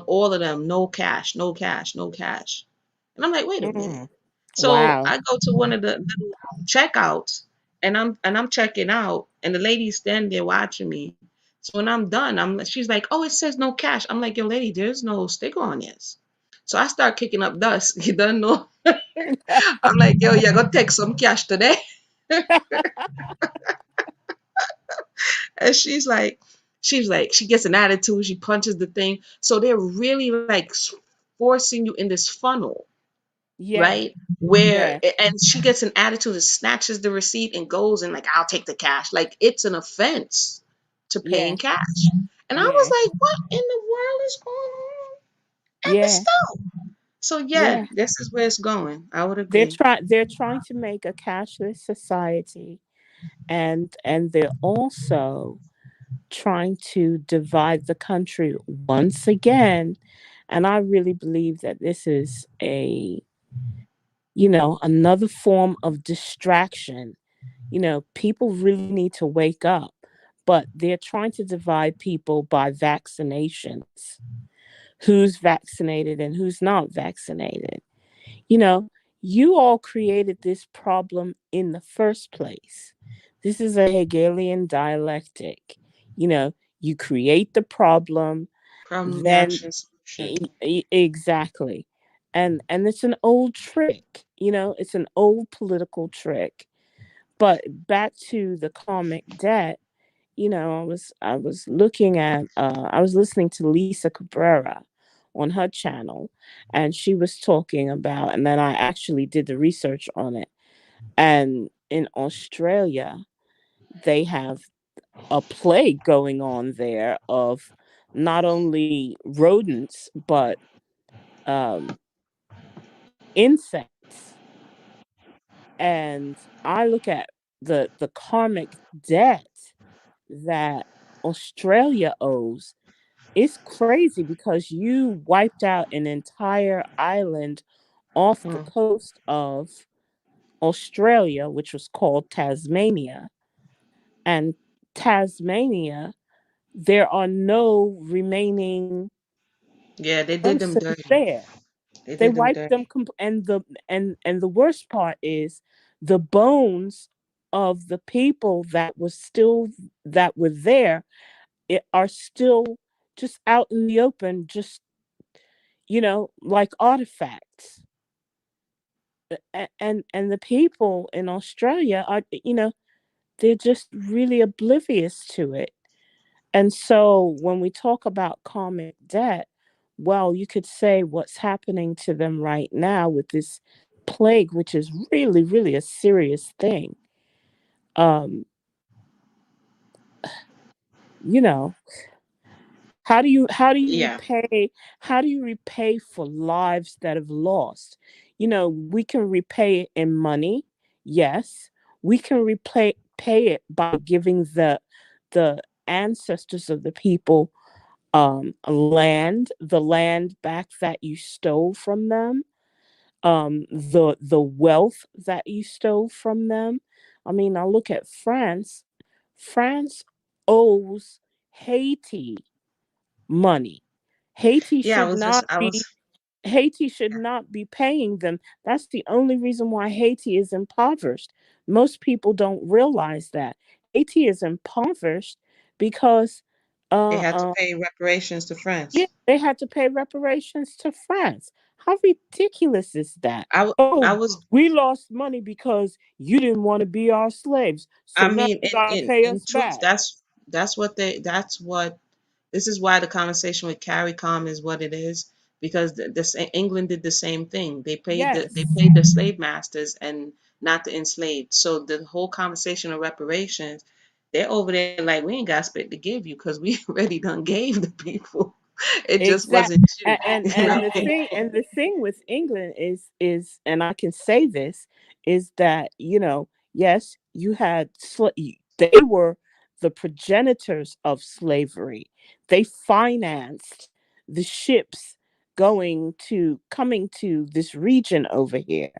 all of them, no cash, no cash, no cash. And I'm like, wait a minute. mm, So wow. I go to one of the little checkouts and I'm checking out and the lady's standing there watching me. So when I'm done, she's like, oh, it says no cash. I'm like, yo, lady, there's no sticker on this. So I start kicking up dust. You don't know. I'm like, yo, you're gonna take some cash today. And she gets an attitude, she punches the thing. So they're really like forcing you in this funnel, Yeah. right? Where Yeah. and she gets an attitude and snatches the receipt and goes and like, I'll take the cash. Like it's an offense to Yeah. paying cash. And I was Yeah. like, what in the world is going on at the Yeah. store? So yeah, Yeah. this is where it's going. I would They're agree. trying to make a cashless society, and they're also trying to divide the country once again. And I really believe that this is a, another form of distraction. People really need to wake up, but they're trying to divide people by vaccinations, who's vaccinated and who's not vaccinated. You know, you all created this problem in the first place. This is a Hegelian dialectic. You know, you create the problem, Problem, then reaction, solution. exactly. And it's an old trick, it's an old political trick. But back to the karmic debt, I was listening to Lisa Cabrera on her channel, and she was talking about, and then I actually did the research on it. And in Australia, they have a plague going on there of not only rodents but um, insects. And I look at the karmic debt that Australia owes. It's crazy because you wiped out an entire island off the Hmm. coast of Australia, which was called Tasmania. And Tasmania, there are no remaining Yeah, they did them persons dirty. there. They They did them wiped them dirty. and the worst part is the bones of the people that were there are still just out in the open, just like artifacts. And the people in Australia are, they're just really oblivious to it. And so when we talk about karmic debt, well, you could say what's happening to them right now with this plague, which is really, really a serious thing. Um, you know, how do you Yeah. repay for lives that have lost? We can repay it in money, yes. We can repay pay it by giving the ancestors of the people the land back that you stole from them, the wealth that you stole from them. I mean, I look at France. France owes Haiti money. Haiti Yeah, should not I was be Haiti should not be paying them. That's the only reason why Haiti is impoverished. Most people don't realize that Haiti is impoverished because they uh, had to uh pay reparations to yeah, France. they had to pay reparations to France. How ridiculous is that? I Oh, was we lost money because you didn't want to be our slaves. So I now mean, you got to pay in us truth, back. that's what this is why the conversation with CARICOM is what it is, because England did the same thing. They Yes. paid the slave masters and not the enslaved. So the whole conversation of reparations, they're over there like we ain't got spit to give you because we already done gave the people. It just Exact wasn't you. and the thing with England is, and I can say this, is that yes, you had they were the progenitors of slavery. They financed the ships coming to this region over here.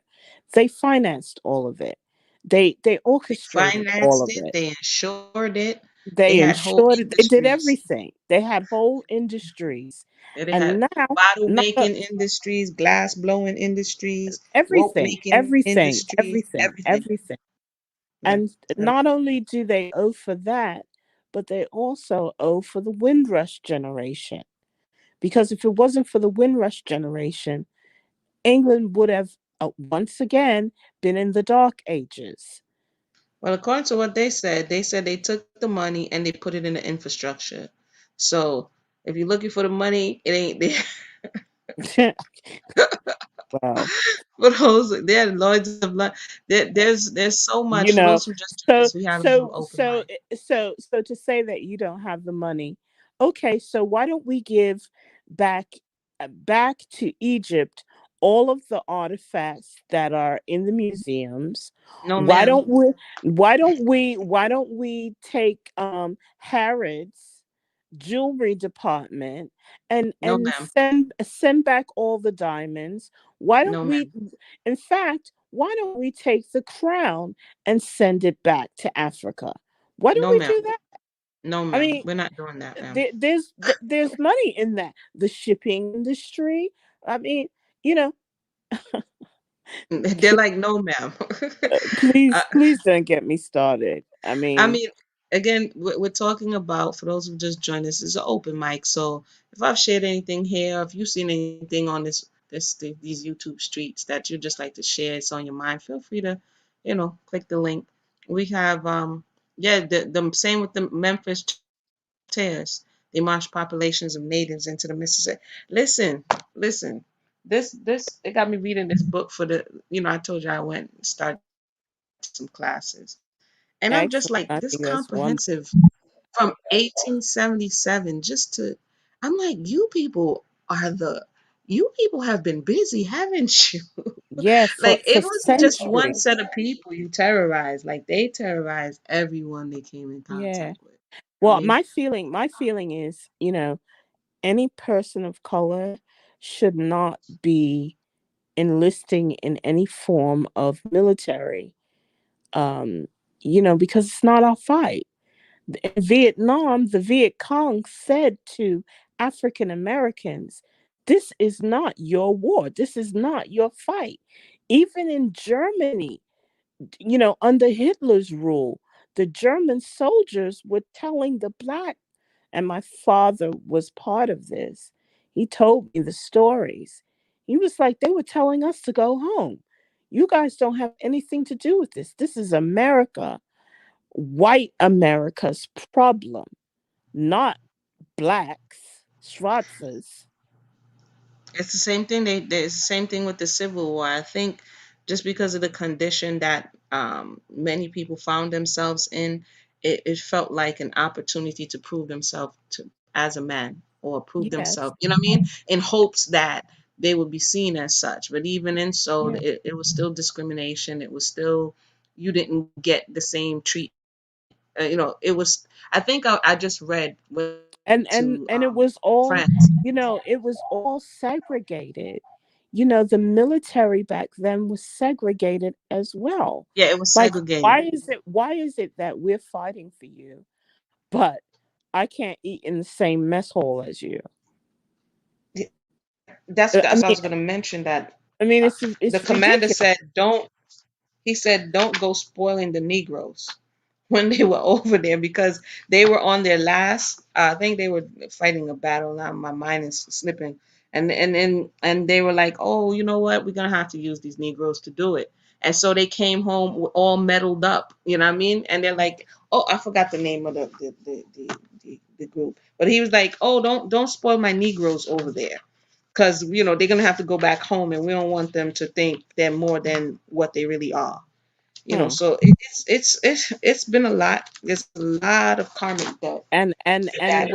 They financed all of it. They They orchestrated all financed of it. it. They insured it. They They had whole ensured it. They did industries. everything. They had whole industries. Yeah, they And had now, bottle not making industries, glass blowing industries, rope everything, making everything, industries, everything, everything. everything. Yeah. And Yeah. not only do they owe for that, but they also owe for the Windrush generation. Because if it wasn't for the Windrush generation, England would have once again been in the Dark Ages. Well, according to what they said they took the money and they put it in the infrastructure. So if you're looking for the money, it ain't there. Well, For those, they're Lloyd's of London. There's so much. For you those know, who just joined us, so we had a little so open so mic. so to say that you don't have the money, okay, so why don't we give back back to Egypt all of the artifacts that are in the museums. No, Why ma'am. don't we why don't we take Harrods jewelry department No, and ma'am. send back all the diamonds? Why don't No, we, ma'am. in fact, why don't we take the crown and send it back to Africa? Why don't No, we ma'am. do that? No, I ma'am. mean, We're not doing that, ma'am. there's money in that. The shipping industry. I mean, you know, They're like, no, ma'am. Uh, please don't get me started. I I mean, mean, again, we're talking about, for those who just joined us, it's an open mic. So if I've shared anything here, if you've seen anything on these YouTube streets that you just like to share, it's on your mind, feel free to, click the link. We have, yeah, the same with the Memphis tears. They marched populations of natives into the Mississippi. Listen. This it got me reading this book for the. I told you I went and started some classes, and I'm just excellent. like I this think that's wonderful. comprehensive from 1877 just to. I'm like, you people have been busy, haven't you? Yeah, Like for it wasn't just one centuries. set of people you terrorized. Like they terrorized everyone they came in Yeah. contact with. I Well, mean, my feeling is, any person of color should not be enlisting in any form of military. Um, because it's not our fight. In Vietnam, the Viet Cong said to African Americans, "This is not your war. This is not your fight." Even in Germany, under Hitler's rule, the German soldiers were telling the black, and my father was part of this. He told me the stories. He was like, they were telling us to go home. You guys don't have anything to do with this. This is America, white America's problem, not blacks, Schwarzes. it's the same thing. It's the same thing with the Civil War. I think just because of the condition that many people found themselves in, it felt like an opportunity to prove themselves as a man or prove Yes. themselves. You know what I mean? In hopes that they would be seen as such. But even in so, Yeah. it was still discrimination. It was still you didn't get the same treatment. It was. I think I just went to And it was all, France. it was all segregated. The military back then was segregated as well. Yeah, it was Like, segregated. why is it that we're fighting for you, but I can't eat in the same mess hall as you? That's I what I mean, was going to mention that the it's commander ridiculous. said don't go spoiling the Negroes when they were over there because they were on their last I think they were fighting a battle. Now my mind is slipping. And they were like, oh, you know what, we're gonna have to use these Negroes to do it. And so they came home all meddled up, you know what I mean? And they're like, oh, I forgot the name of the group, but he was like, oh, don't spoil my Negroes over there because they're gonna have to go back home, and we don't want them to think they're more than what they really are. Hmm. So it's been a lot. There's a lot of karmic debt And that.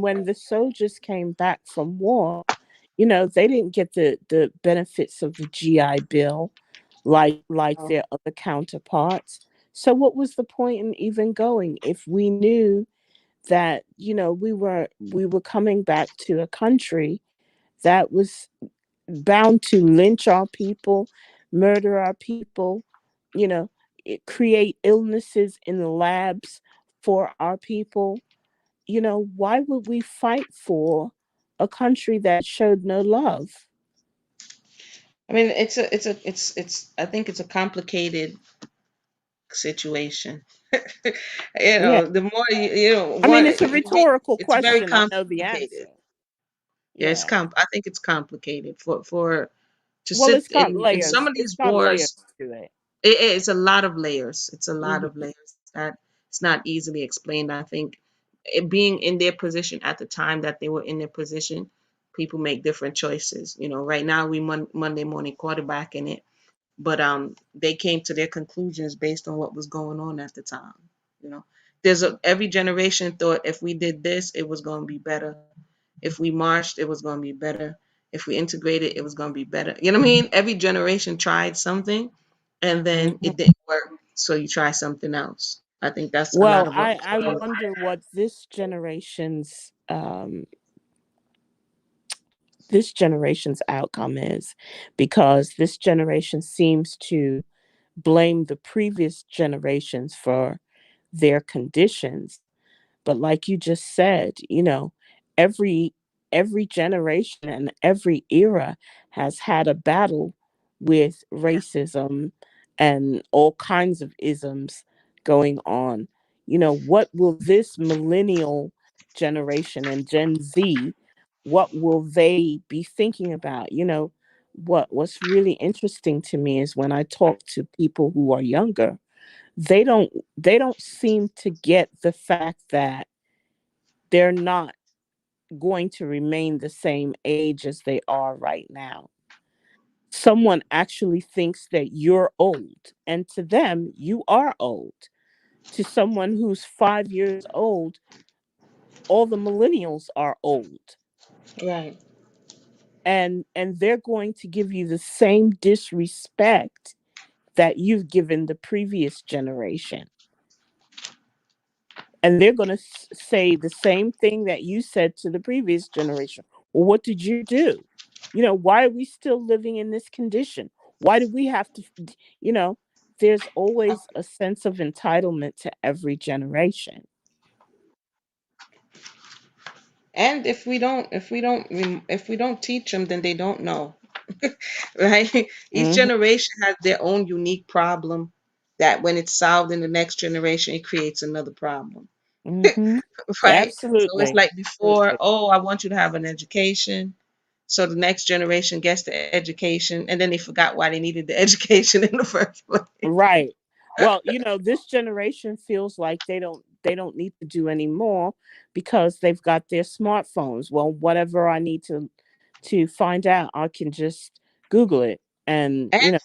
when the soldiers came back from war, they didn't get the benefits of the GI Bill like their other counterparts. So what was the point in even going if we knew that we were coming back to a country that was bound to lynch our people, murder our people, you know, create illnesses in the labs for our people? Why would we fight for a country that showed no love? I mean, it's I think it's a complicated situation. Yeah. The more I mean, one, it's a rhetorical it's very question. I know the complicated. answer. Yeah, Yeah. I think it's complicated for to Well, sit it's got in some layers. of It's these got layers wars. to it. It's a lot of layers. It's a lot of Hmm. layers that it's not easily explained. I think being in their position at the time that they were in their position, people make different choices. Right now we Monday morning quarterbacking it, but they came to their conclusions based on what was going on at the time. You know, every generation thought if we did this, it was going to be better. If we marched, it was going to be better. if we integrate it, it was going to be better. You know what I mean? Every generation tried something and then Mhm. it didn't work. So you try something else. I think that's a lot of Well, what was I going on. wonder what this generation's outcome is, because this generation seems to blame the previous generations for their conditions. But like you just said, every every generation and every era has had a battle with racism and all kinds of isms going on. What will this millennial generation and Gen Z, what will they be thinking about? What's really interesting to me is when I talk to people who are younger, they don't seem to get the fact that they're not going to remain the same age as they are right now. Someone actually thinks that you're old, and to them, you are old. To someone who's 5 years old, all the millennials are old. Right. And they're going to give you the same disrespect that you've given the previous generation. And they're going to say the same thing that you said to the previous generation. Well, what did you do? Why are we still living in this condition? Why do we have to, you know, there's always a sense of entitlement to every generation. And if we don't teach them, then they don't know. Right? Each Hmm. generation has their own unique problem that when it's solved in the next generation, it creates another problem. Hmm. Right? So it's Absolutely. like before, Absolutely. oh, I want you to have an education. So the next generation gets the education, and then they forgot why they needed the education in the first place. Right. Well, this generation feels like they don't need to do any more because they've got their smartphones. Well, whatever I need to find out, I can just Google it. And And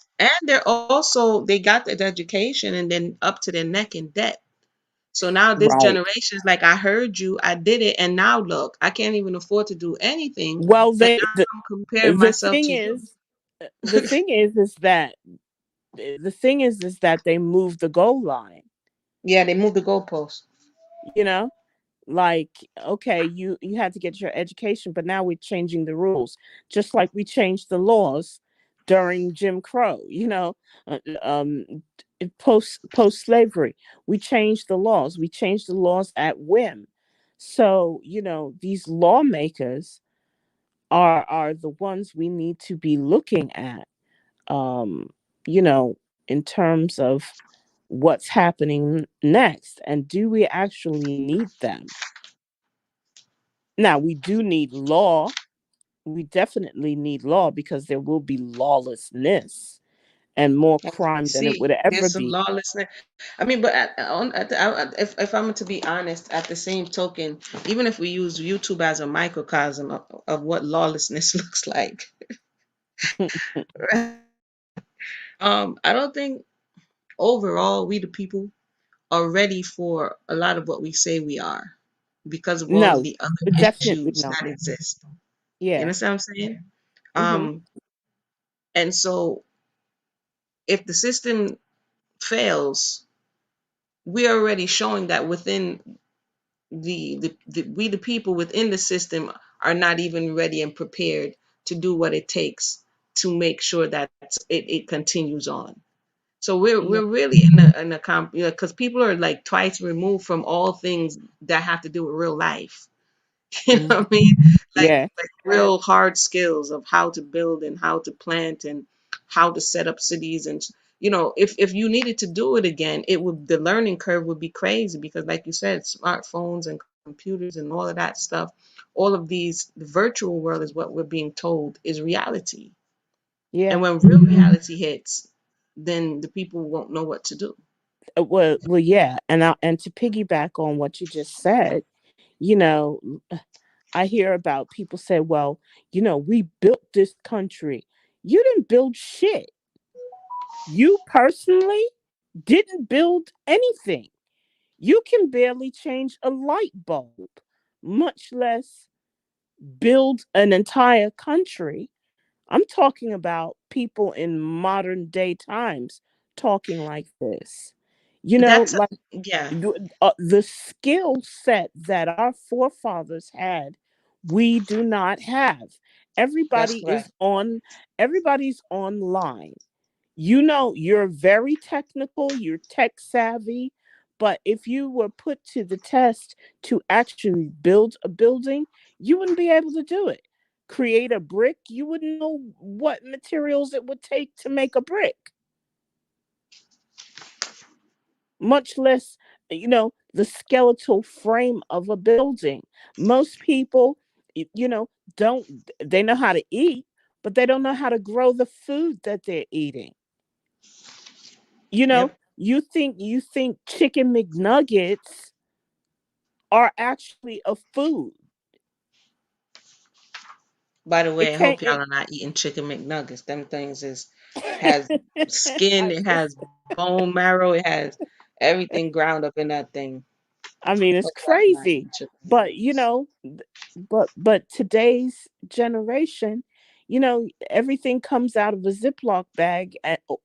they got the education and then up to their neck in debt. So now this right. generation is like, I heard you, I did it, and now look, I can't even afford to do anything, Well, and they now I'm comparing the myself thing to you. is the thing is that they move the goal line, Yeah, they moved the goalpost. you know? Like, okay, you had to get your education, but now we're changing the rules, just like we changed the laws during Jim Crow, post slavery. We changed the laws. We changed the laws at whim. So, these lawmakers are the ones we need to be looking at, um you know in terms of what's happening next, and do we actually need them? Now, we do need law. We definitely need law, because there will be lawlessness and more As we crime than it see, would ever there's some be. lawlessness. I mean, but if I'm to be honest, at the same token, even if we use YouTube as a microcosm of what lawlessness looks like, I don't think overall we the people are ready for a lot of what we say we are because of all of No, the other definitely issues not. that exist. You Yeah. understand what I'm saying? Hmm. Um, and so if the system fails, we are already showing that within the we the people within the system are not even ready and prepared to do what it takes to make sure that it continues on. So Yeah. we're really in a because people are like twice removed from all things that have to do with real life. You know Hmm. what I mean? Yeah. Like real hard skills of how to build and how to plant and how to set up cities. And if you needed to do it again, it would the learning curve would be crazy because like you said, smartphones and computers and all of that stuff, all of these, the virtual world is what we're being told is reality. And Yeah. when real reality hits, then the people won't know what to do. Well, yeah, and to piggyback on what you just said, you know, I hear about people say, well, we built this country. You didn't build shit. You personally didn't build anything. You can barely change a light bulb, much less build an entire country. I'm talking about people in modern day times talking like this. That's Like yeah, the skill set that our forefathers had, we do not have. that's Everybody is correct. on, everybody's online. You're very technical, you're tech savvy, but if you were put to the test to actually build a building, you wouldn't be able to do it. Create a brick, you wouldn't know what materials it would take to make a brick, much less, the skeletal frame of a building. Most people, don't, they know how to eat, but they don't know how to grow the food that they're eating. Yep. You think chicken McNuggets are actually a food. By the It way, I can't hope y'all it, are not eating chicken McNuggets. Them things has skin, I it just has bone marrow, it has everything ground up in that thing. I mean, it's Hope y'all are not crazy. eating chicken But McNuggets. but today's generation, everything comes out of a Ziploc bag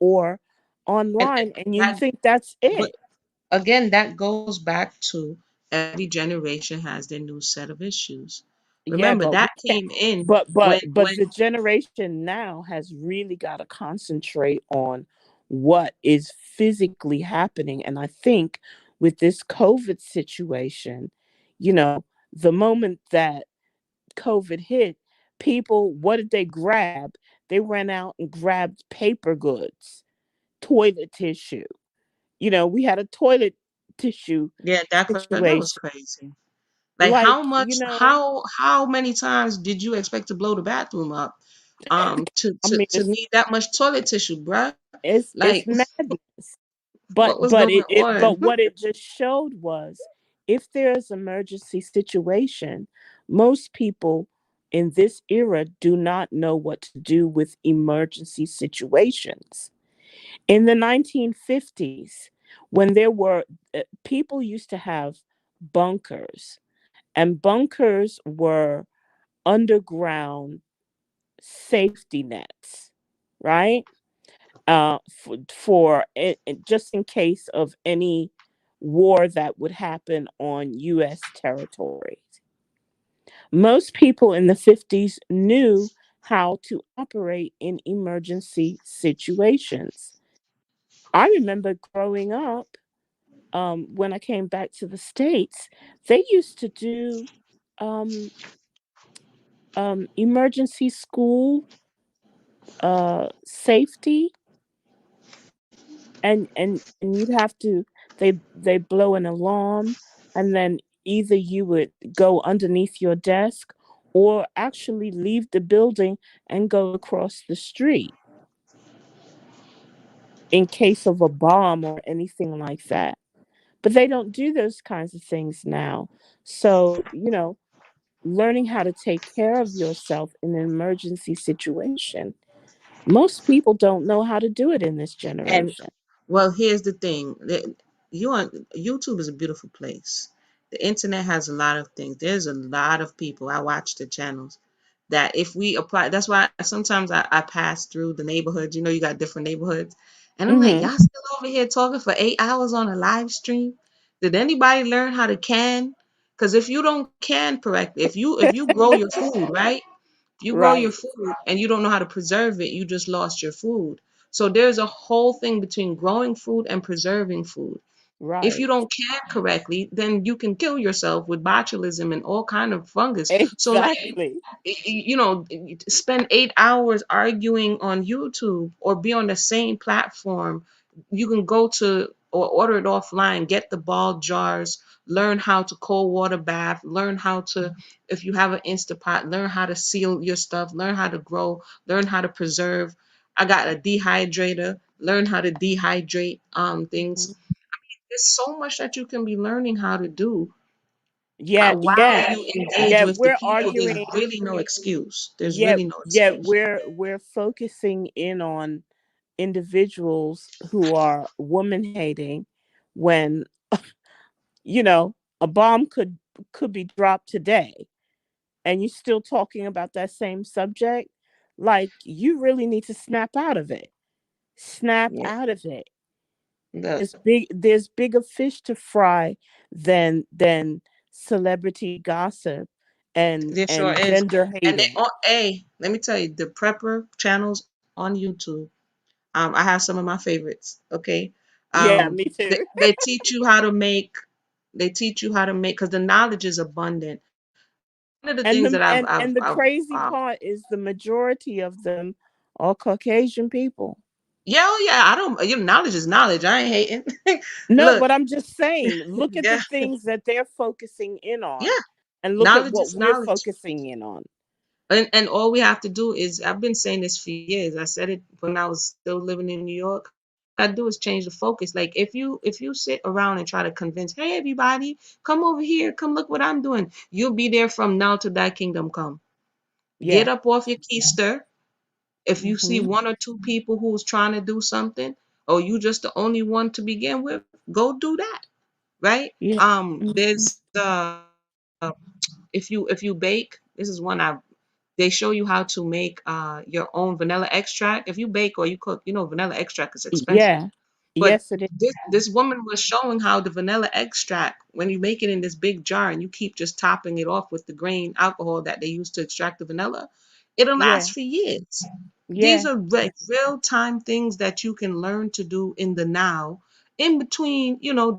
or And online, and you that, think that's but it. again, that goes back to every generation has their new set of issues. Yeah, Remember but we that can't. came in But when the generation now has really got to concentrate on what is physically happening, and I think with this COVID situation, you know, the moment that COVID hit, people, what did they grab? They ran out and grabbed paper goods, toilet tissue. We had a toilet tissue yeah, that was situation. crazy. Like Like, how many times did you expect to blow the bathroom up to I mean, need that much toilet tissue, bruh? Like it's madness. what was going on? But what it just showed was, if there's emergency situation, most people in this era do not know what to do with emergency situations. In the 1950s, when there were people used to have bunkers, and bunkers were underground safety nets, right? For just in case of any war that would happen on U.S. territory. Most people in the 50s knew how to operate in emergency situations. I remember growing up, when I came back to the States, they used to do um, emergency school safety, and you'd have to, they blow an alarm, and then either you would go underneath your desk or actually leave the building and go across the street in case of a bomb or anything like that. But they don't do those kinds of things now. So, learning how to take care of yourself in an emergency situation, most people don't know how to do it in this And generation. well, here's the thing. You on YouTube is a beautiful place. The internet has a lot of things. There's a lot of people. I watch the channels that if we apply, that's why sometimes I pass through the neighborhoods. You know, you got different neighborhoods. And I'm like, Hmm. y'all still over here talking for 8 hours on a live stream? Did anybody learn how to can? Because if you don't can correctly, if you grow your food, right? You grow your Right, food and you don't know how to preserve it, you just lost your food. So there's a whole thing between growing food and preserving food. If you right. don't can correctly, then you can kill yourself with botulism and all kind of fungus. So like Exactly. spend 8 hours arguing on YouTube or be on the same platform. You can go to or order it offline, get the ball jars, learn how to cold water bath, learn how to, if you have an Instapot, learn how to seal your stuff, learn how to grow, learn how to preserve. I got a dehydrator, learn how to dehydrate things. Mhm. There's so much that you can be learning how to do Yeah, while yeah, you engage yeah. with the We're people. There's arguing. really no excuse. There's Yeah, really no yeah. excuse. We're focusing in on individuals who are woman hating, when, a bomb could be dropped today, and you're still talking about that same subject, like you really need to snap out of it. Snap Yeah. out of it. Look, There's bigger fish to fry than celebrity gossip there sure and is. gender And they hating. all, hey, let me tell you, the prepper channels on YouTube. I have some of my favorites. Okay. Yeah, Um, me too. they teach you how to make. They teach you how to make because the knowledge is abundant. One of the things that And I've the I've and I've and the crazy part is the majority of them are Caucasian people. yeah, oh yeah. I don't. Your knowledge is knowledge. I ain't hating. No, Look, but I'm just saying, look at the yeah, things that they're focusing in on yeah. and look at Knowledge what is we're knowledge. focusing in on. And all we have to do is I've been saying this for years. I said it when I was still living in New York. All I do is change the focus. Like if you sit around and try to convince, hey everybody, come over here, come look what I'm doing. You'll be there from now to thy kingdom come. Get Yeah. up off your keister. If you see Mhm. one or two people who's trying to do something, or you just the only one to begin with, go do that. Right? Yeah. Mhm. There's if you bake, this is one they show you how to make your own vanilla extract. If you bake or you cook, you know vanilla extract is expensive. Yeah. But Yes, it is. this woman was showing how the vanilla extract, when you make it in this big jar and you keep just topping it off with the grain alcohol that they use to extract the vanilla, it'll Yeah. last for years. These Yeah. are like real time things that you can learn to do in the now, in between,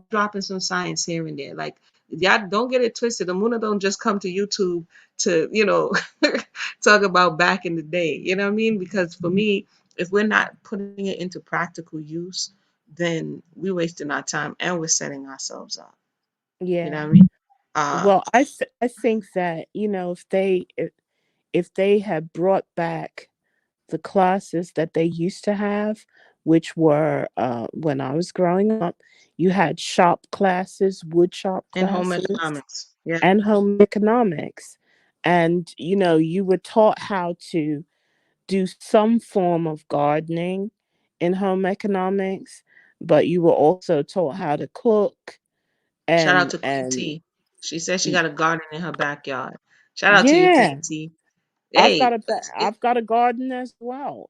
dropping some science here and there. Like, y'all don't get it twisted. The Muna don't just come to YouTube to, talk about back in the day. You know what I mean? Because for me, if we're not putting it into practical use, then we're wasting our time and we're setting ourselves up. You know Yeah. what I mean? Uh, Well, I think that, if they had brought back the classes that they used to have, which were when I was growing up, you had shop classes, wood shop in home classes, economics. Yeah. and home economics. And, you were taught how to do some form of gardening in home economics, but you were also taught how to cook Shout out and to Queen and T. She says she y- got a garden in her backyard. Shout out to you, yeah, Queen T. Hey, I've got a garden as well.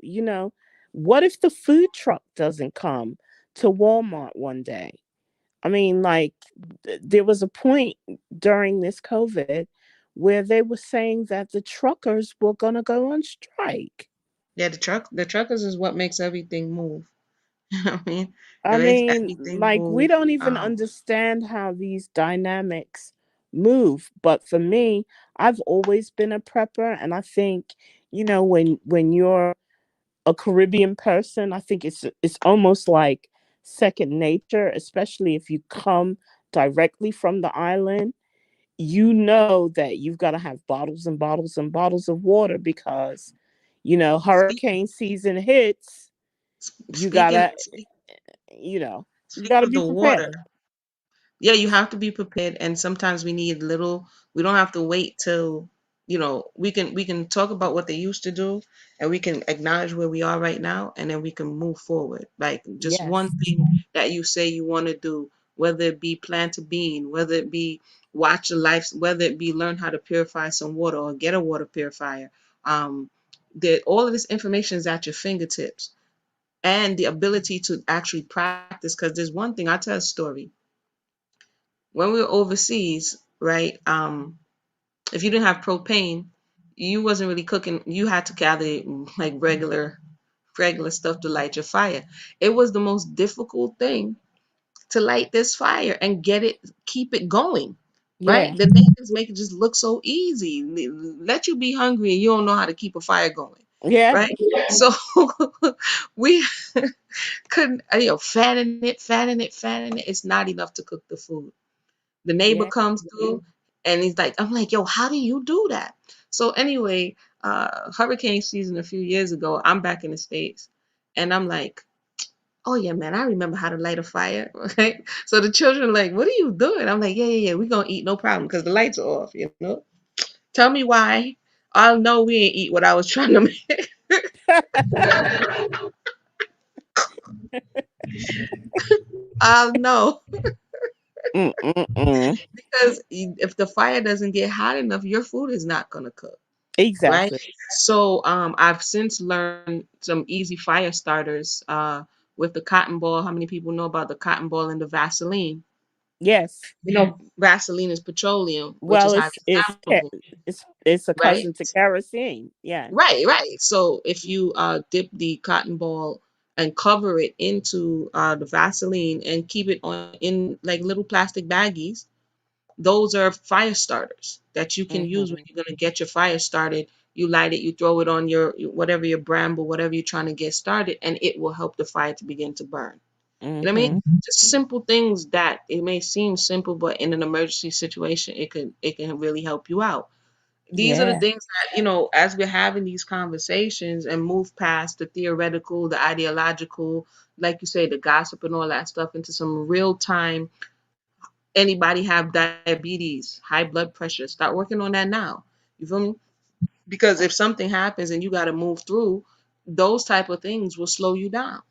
What if the food truck doesn't come to Walmart one day? I mean, like, there was a point during this COVID where they were saying that the truckers were going to go on strike. yeah, the truckers is what makes everything move. You know what I mean? It I makes mean, everything like, we move. don't even understand how these dynamics move. But for me, I've always been a prepper, and I think, when you're a Caribbean person, I think it's almost like second nature, especially if you come directly from the island. You know that you've got to have bottles and bottles and bottles of water because, Speak, hurricane season hits. You speaking gotta, you know, you speaking gotta of be the water, prepared. yeah, you have to be prepared, and sometimes we need little. We don't have to wait till we can talk about what they used to do, and we can acknowledge where we are right now, and then we can move forward. Like just one Yes. thing that you say you want to do, whether it be plant a bean, whether it be watch the life, whether it be learn how to purify some water or get a water purifier. Um, that all of this information is at your fingertips, and the ability to actually practice. Because there's one thing, I tell a story. When we were overseas, right? If you didn't have propane, you wasn't really cooking. You had to gather like regular stuff to light your fire. It was the most difficult thing to light this fire and keep it going. Right? Yeah. The natives make it just look so easy. Let you be hungry and you don't know how to keep a fire going. Yeah. Right? So we couldn't, fatten it, fatten it. It's not enough to cook the food. The neighbor Yeah. comes through and he's like, I'm like, yo, how do you do that? So anyway, hurricane season a few years ago, I'm back in the States and I'm like, oh yeah, man, I remember how to light a fire. Right? So the children are like, what are you doing? I'm like, yeah, we're gonna eat, no problem, because the lights are off, you know? Tell me why. I'll know we ain't eat what I was trying to make. I'll know. Mm-mm-mm. because if the fire doesn't get hot enough, your food is not gonna cook, right? Exactly. So I've since learned some easy fire starters with the cotton ball. How many people know about the cotton ball and the Vaseline? Yes. You know, Vaseline is petroleum, which is Well, highly flammable, it's a right? cousin to kerosene. Yeah. Right, right. So if you dip the cotton ball and cover it into the Vaseline and keep it on in like little plastic baggies, those are fire starters that you can use when Mhm. you're gonna get your fire started. You light it, you throw it on your whatever your bramble, whatever you're trying to get started, and it will help the fire to begin to burn. You know what I mean? Mhm. Just simple things that it may seem simple, but in an emergency situation, it can really help you out. These are the Yeah. things that, as we're having these conversations and move past the theoretical, the ideological, like you say, the gossip and all that stuff into some real time. Anybody have diabetes, high blood pressure, start working on that now. You feel me? Because if something happens and you got to move through, those type of things will slow you down,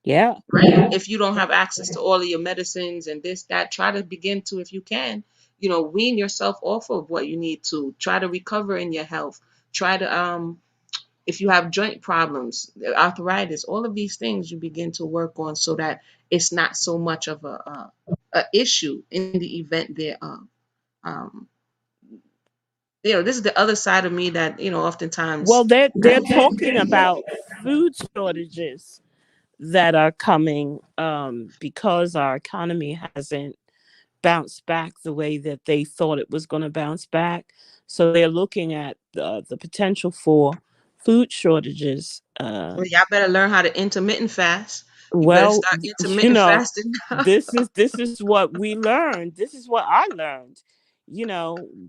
Yeah. right? If you don't have access to all of your medicines and this, that, try to begin to, if you can, wean yourself off of what you need to. Try to recover in your health. Try to, if you have joint problems, arthritis, all of these things you begin to work on so that it's not so much of a issue in the event there. Um, this is the other side of me that Well, oftentimes. they're talking about food shortages that are coming because our economy hasn't bounced back the way that they thought it was going to bounce back. So they're looking at the potential for food shortages. Well, y'all better learn how to intermittent fast. You better Well, start you intermittent know, fasting now. this is what we learned. This is what I learned.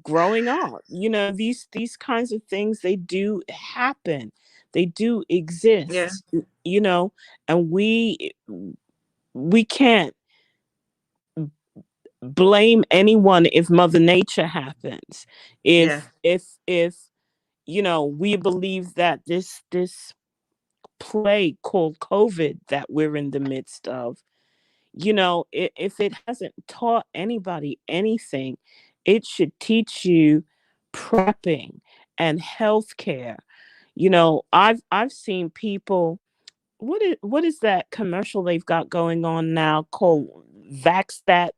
Growing up. These kinds of things, they do happen. They do Yeah, exist. And we can't blame anyone if Mother Nature happens. yeah. If we believe that this plague called COVID that we're in the midst of, if it hasn't taught anybody anything, it should teach you prepping and healthcare. I've seen people. What is that commercial they've got going on now called Vax that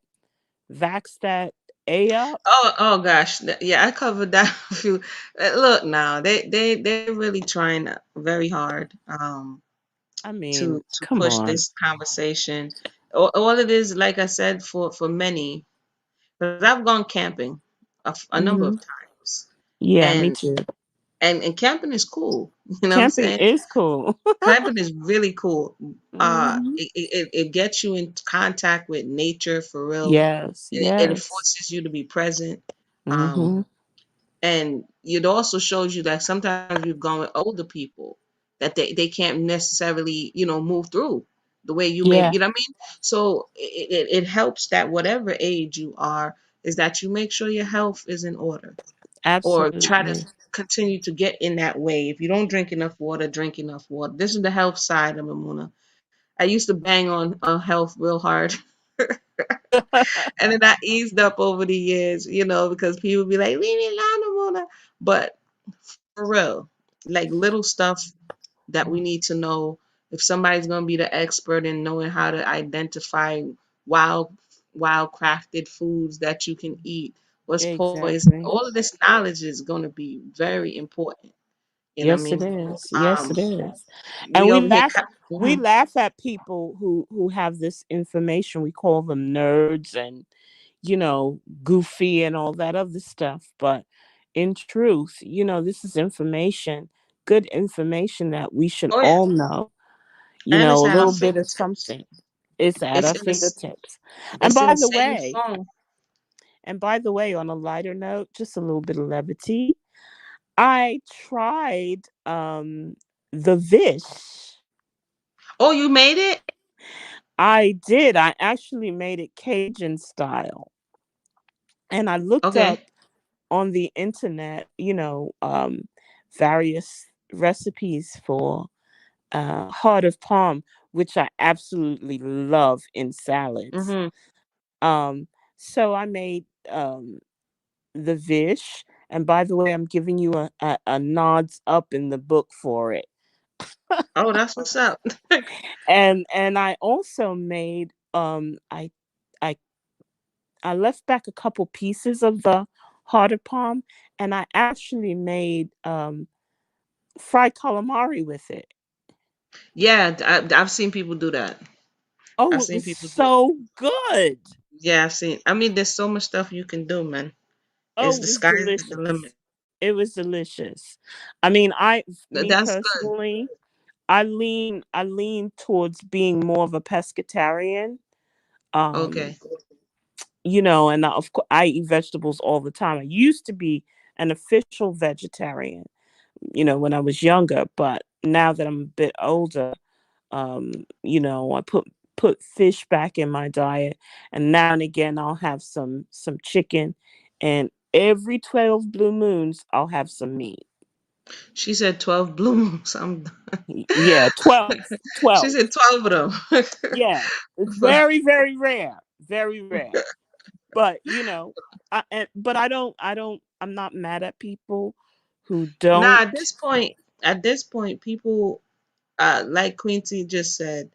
A up? Oh gosh, yeah. I covered that a few. Look now, they're really trying very hard I to mean, to come push on. this conversation. All it is, like I said, for many, because I've gone camping a number of Hmm. times, Yeah, me and too. and camping is cool. You know what I'm Camping saying? is cool. Camping is really cool. Hmm. It gets you in contact with nature for real. Yes, It yes. forces you to be present. Um, Hmm. and it also shows you that sometimes you've gone with older people that they can't necessarily, move through the way you may, Yeah, you know what I mean? So it helps that whatever age you are, is that you make sure your health is in order or try to absolutely. continue to get in that way. If you don't drink enough water, drink enough water. This is the health side of Amuna. I used to bang on health real hard. And then I eased up over the years, because people be like, leave me alone, Amuna. But for real, like little stuff that we need to know. If somebody's going to be the expert in knowing how to identify wild wild crafted foods that you can eat, what's poison, Exactly. all of this knowledge is going to be very important. You know what I Yes, mean? it is. Yes, Um, it is. And we over here. we laugh at people who have this information. We call them nerds and goofy and all that other stuff. But in truth, this is information, good information that we should Oh yeah, all know. and it's A at our little bit of fingertips. something. It's at It's our in the fingertips. And it's in by the the same way, phone. on a lighter note, just a little bit of levity. I tried the Vish. Oh, you made it? I did. I actually made it Cajun style. And I looked Okay. up on the internet, various recipes for heart of palm, which I absolutely love in salads. Mhm. Um, So I made the Vish, and by the way, I'm giving you a nods up in the book for it. Oh, that's what's up. And I also made I I left back a couple pieces of the heart of palm, and I actually made fried calamari with it. Yeah, I've seen people do that. Oh, I've it seen was people do. so good. Yeah, I've seen. I mean, there's so much stuff you can do, man. It's Oh, the it was sky's the limit. delicious. It was delicious. I mean, me That's good. personally, I lean towards being more of a pescatarian. Um, Okay. and of course I eat vegetables all the time. I used to be an official vegetarian, when I was younger, but now that I'm a bit older, I put fish back in my diet, and now and again I'll have some chicken, and every 12 blue moons I'll have some meat. She said 12 blooms. Yeah, 12, She 12. said 12 of them. Yeah, it's But very, very rare, very rare. But but I'm not mad at people who nah, don't. at this point, people, like Quincy just said,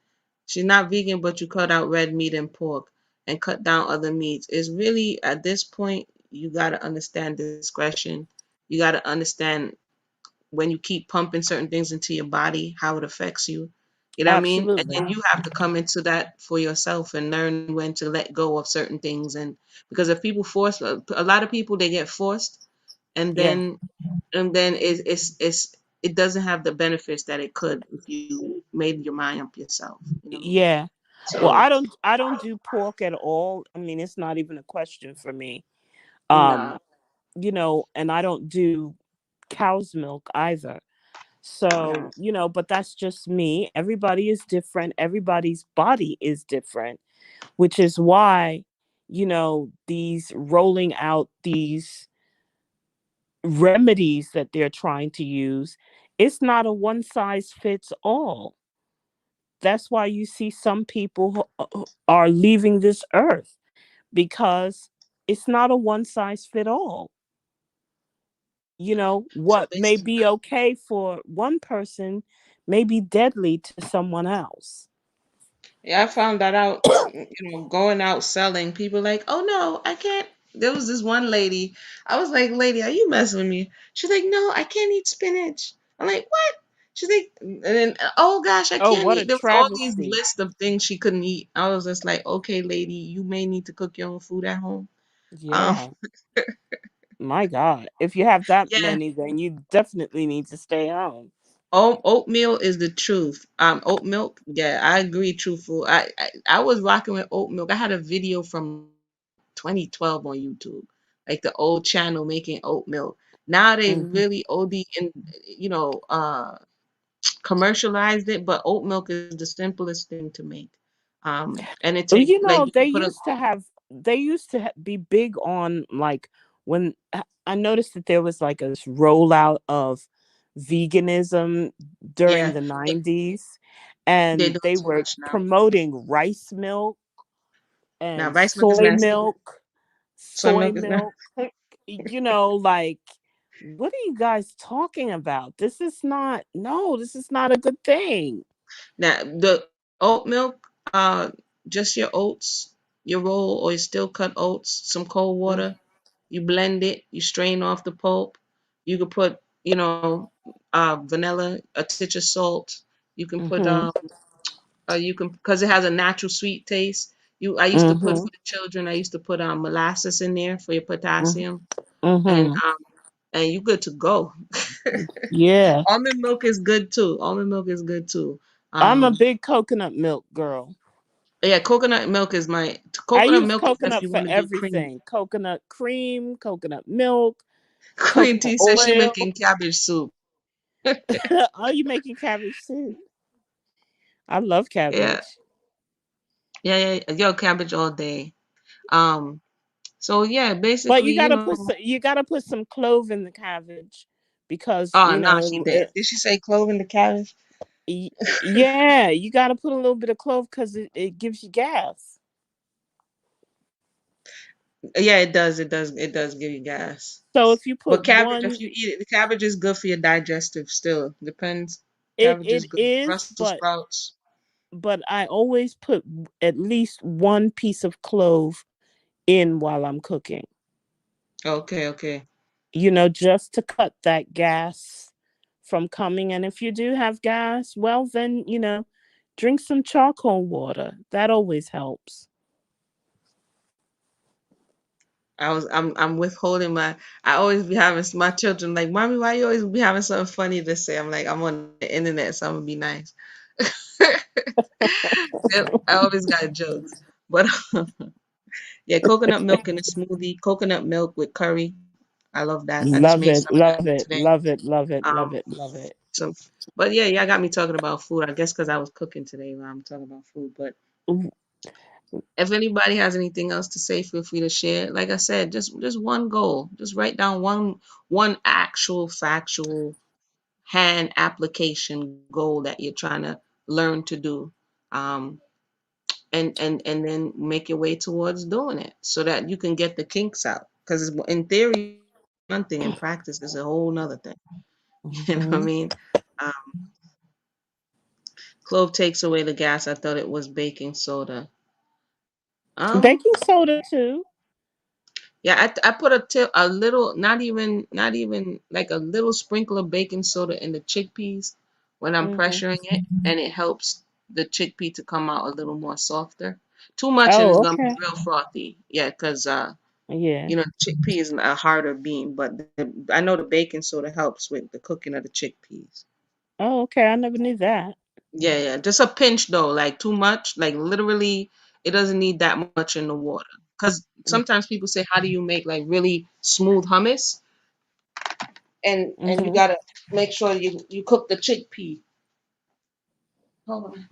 she's not vegan, but you cut out red meat and pork and cut down other meats. It's really, at this point, you got to understand discretion. You got to understand when you keep pumping certain things into your body, how it affects you. You know what I mean? And Absolutely. then you have to come into that for yourself and learn when to let go of certain things. And because if people force, a lot of people, they get forced, and Yeah. then it doesn't have the benefits that it could if you made your mind up yourself. You know what I mean? Yeah. Well, So I don't do pork at all. I mean, it's not even a question for me. nah, Um, and I don't do cow's milk either. So, nah. but that's just me. Everybody is different. Everybody's body is different, which is why, these rolling out these remedies that they're trying to use, it's not a one size fits all. That's why you see some people who are leaving this earth, because it's not a one size fit all. So What may basically, be okay for one person may be deadly to someone else. yeah, I found that out, going out selling. People like, oh no, I can't. There was this one lady. I was like, lady, are you messing with me? She's like, no, I can't eat spinach. I'm like, what? She's like, and then, oh gosh, I Oh, can't what a eat. There was all these travesty. lists of things she couldn't eat. I was just like, okay, lady, you may need to cook your own food at home. Um, Yeah. My God. If you have that yeah. many, then you definitely need to stay home. Oatmeal is the truth. Oat milk. Yeah, I agree. Truthful. I was rocking with oat milk. I had a video from like 2012 on YouTube, like the old channel making oat milk. Now they Hmm. really OD and commercialized it, but oat milk is the simplest thing to make. And it Well, take like you can put a they used to be big on, like, when I noticed that there was like a rollout of veganism during yeah. the They, 90s, they're and doing they too were much now. promoting rice milk Now and rice milk is nasty. Soy soy milk is nasty. milk, like, what are you guys talking about? This is not a good thing. Now the oat milk, just your oats, your roll or your steel cut oats, some cold Mm, water. You blend it. You strain off the pulp. You could put, vanilla, a touch of salt. You can put mhm. you can, because it has a natural sweet taste. I used to put, for Mhm. the children, I used to put molasses in there for your Mhm. potassium, and Mhm. you good to go. Yeah. Almond milk is good too. Almond milk is good too. I'm a Um, big coconut milk girl. yeah, coconut milk is my I coconut use milk is if coconut you for want to do cream. everything. Coconut cream, coconut milk, Queen coconut T says she oil. making cabbage soup. Are you making cabbage soup? I love Yeah, cabbage. yeah. Yo, cabbage all day. Um, so yeah, But basically, you gotta put some clove in the cabbage, because oh no, she did. Did she say clove in the cabbage? yeah, you gotta put a little bit of clove because it gives you gas. Yeah, it does. It does give you gas. So if you But put cabbage, if one, you eat it, the cabbage is good for your digestive still. Depends. it Cabbage is it good. is, Brussels sprouts. but I always put at least one piece of clove in while I'm cooking. Okay, okay. Just to cut that gas from coming. And if you do have gas, well, then, drink some charcoal water. That always helps. I'm withholding my. I always be having my children like, mommy, why you always be having something funny to say? I'm like, I'm on the internet, so I'm gonna be nice. I always got jokes, but yeah, coconut milk in a smoothie, coconut milk with curry. I love that. I just Love made it, some of that love it, today. love it, love it, Um, love it, love it. so, but yeah, y'all got me talking about food. I guess because I was cooking today when I'm talking about food. But Ooh, if anybody has anything else to say, feel free to share. Like I said, just one goal. Just write down one actual factual hand application goal that you're trying to learn to do. Um, and then make your way towards doing it so that you can get the kinks out. Because in theory, one thing, in practice is a whole nother thing. You know what I mhm. mean? Um, Clove takes away the gas. I thought it was baking soda. Um, Baking soda too. yeah, I put a little, not even like a little sprinkle of baking soda in the chickpeas when I'm Hmm. pressuring it, and it helps the chickpea to come out a little more softer. Too much and it's Oh, gonna be okay. real frothy. Yeah, because Yeah. chickpea is a harder bean, but I know the baking soda helps with the cooking of the chickpeas. Oh, okay. I never knew that. Yeah, yeah, just a pinch though, like too much, like literally, it doesn't need that much in the water. Because sometimes people say, "How do you make like really smooth hummus?" And you Mm-hmm. gotta make sure you cook the chickpea. Hold on,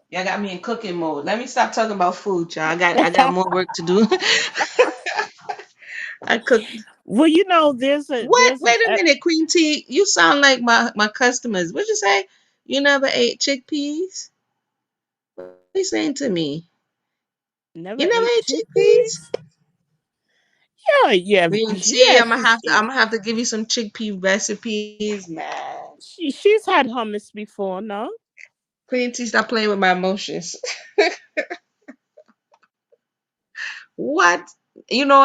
y'all got me in cooking mode. Let me stop talking about food, y'all. I got more work to do. I cook. Well, there's a What? there's an Wait a minute, Queen T. You sound like my customers. What'd you say? You never ate chickpeas? What are you saying to me? never You never ate ate chickpeas? chickpeas. Yeah, yeah, Queen T, yeah. I'm gonna have to I'm gonna have to give you some chickpea recipes, man. She's had hummus before, no? Queen T, stop playing with my emotions. What?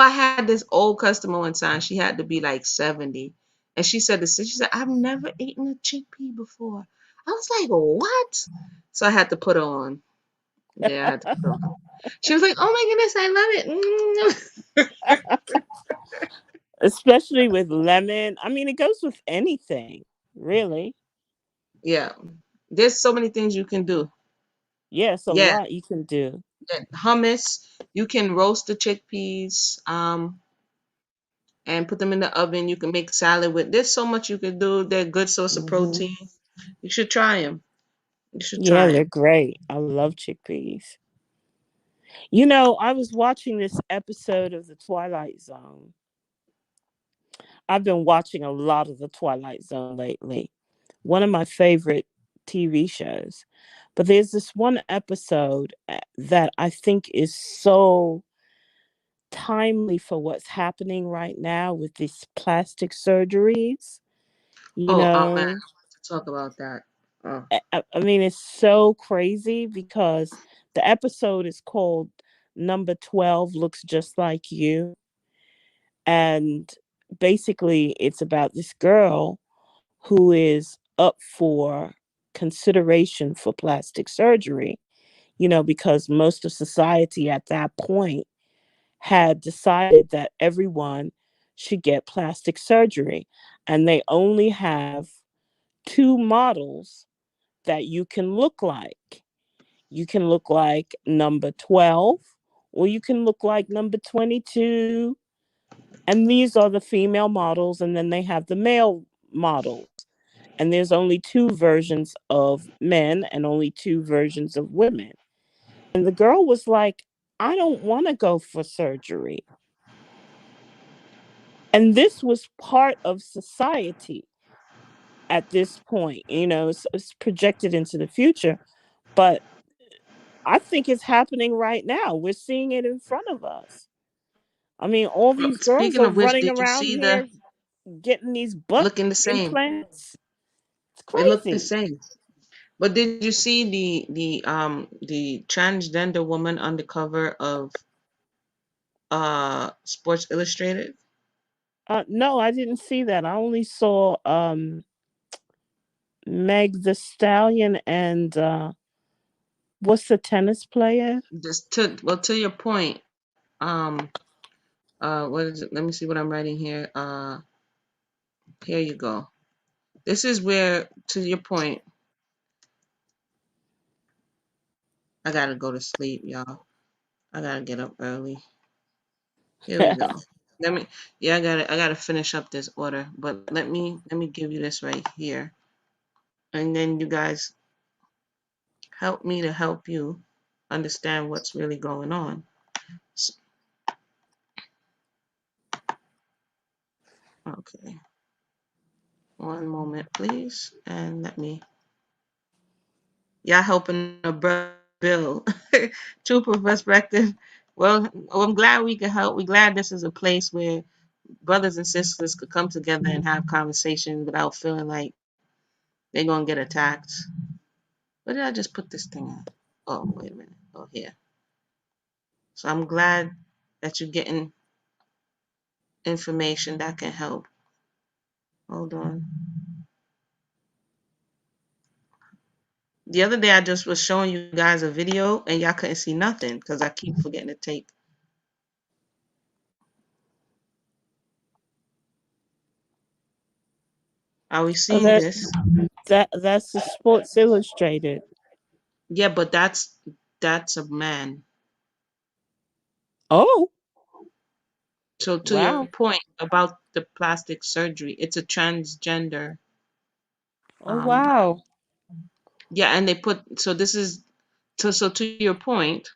I had this old customer one time. She had to be like 70. And she said this. She said, I've never eaten a chickpea before. I was like, what? So I had to put her on. Yeah, I had to put her on. She was like, oh my goodness, I love it. Especially with lemon. I mean, it goes with anything, really. Yeah. There's so many things you can do. Yes, a Yeah. lot you can do. Yeah. Hummus. You can roast the chickpeas. And put them in the oven. You can make salad with. There's so much you can do. They're a good source of Hmm. protein. You should try them. You should Yeah, try they're them. great. I love chickpeas. I was watching this episode of The Twilight Zone. I've been watching a lot of The Twilight Zone lately. One of my favorite TV shows. But there's this one episode that I think is so timely for what's happening right now with these plastic surgeries. You Oh man, know, I want to talk about that. Oh, I mean, it's so crazy because the episode is called Number 12 Looks Just Like You. And basically, it's about this girl who is up for consideration for plastic surgery, because most of society at that point had decided that everyone should get plastic surgery. And they only have two models that you can look like. You can look like number 12, or you can look like number 22. And these are the female models, and then they have the male models. And there's only two versions of men and only two versions of women. And the girl was like, I don't want to go for surgery. And this was part of society at this point. It's projected into the future, but I think it's happening right now. We're seeing it in front of us. I mean, all these girls Speaking are of which, running did you around see the here getting these butt looking the same? implants. It's It looked the crazy. same. But did you see the transgender woman on the cover of Sports Illustrated? No, I didn't see that. I only saw Meg the Stallion and what's the tennis player? Just to well to your point, what is it? Let me see what I'm writing here. Here you go. This is where, to your point, I gotta go to sleep, y'all. I gotta get up early. Here we go. Let me, yeah, I gotta finish up this order, but let me give you this right here, and then you guys help me to help you understand what's really going on. Okay, one moment, please, and let me. Y'all helping a brother Bill. True perspective. Well, I'm glad we could help. We're glad this is a place where brothers and sisters could come together and have conversation without feeling like they're gonna get attacked. Where did I just put this thing at? Oh, wait a minute. Oh, here. So I'm glad that you're getting information that can help. Hold on. The other day I just was showing you guys a video and y'all couldn't see nothing because I keep forgetting to take. Are we Oh, seeing this? that's the Sports Illustrated. Yeah, but that's a man. Oh, So to your wow. point about the plastic surgery, it's a transgender. Oh, Um, wow. yeah, and they put so this is so to your point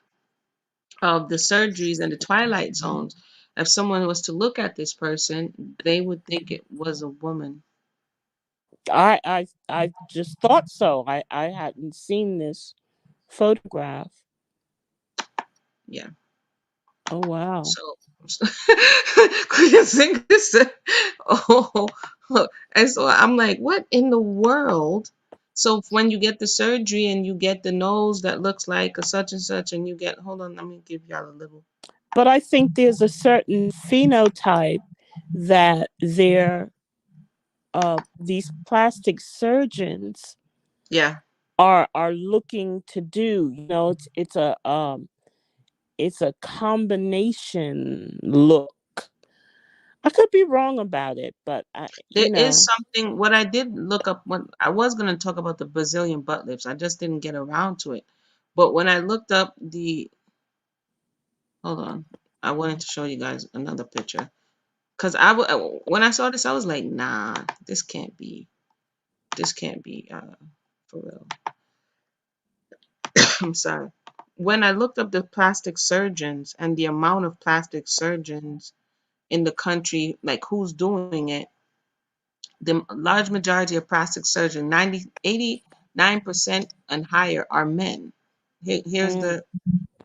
of the surgeries and the twilight zones. If someone was to look at this person, they would think it was a woman. I just thought so. I hadn't seen this photograph. Yeah. Oh, wow. So, Queen Singer said, "Oh," and so I'm like, "What in the world?" So when you get the surgery and you get the nose that looks like a such and such, and you get, hold on, let me give y'all a little. But I think there's a certain phenotype that these plastic surgeons Yeah, are looking to do. You know, it's a combination look. I could be wrong about it, but there is something. What I did look up, when I was going to talk about the Brazilian butt lifts, I just didn't get around to it. But when I looked up hold on, I wanted to show you guys another picture because when I saw this, I was like, nah, this can't be for real. I'm sorry. When I looked up the plastic surgeons and the amount of plastic surgeons in the country, like who's doing it, the large majority of plastic surgeons, 89% and higher, are men. Here's mm, the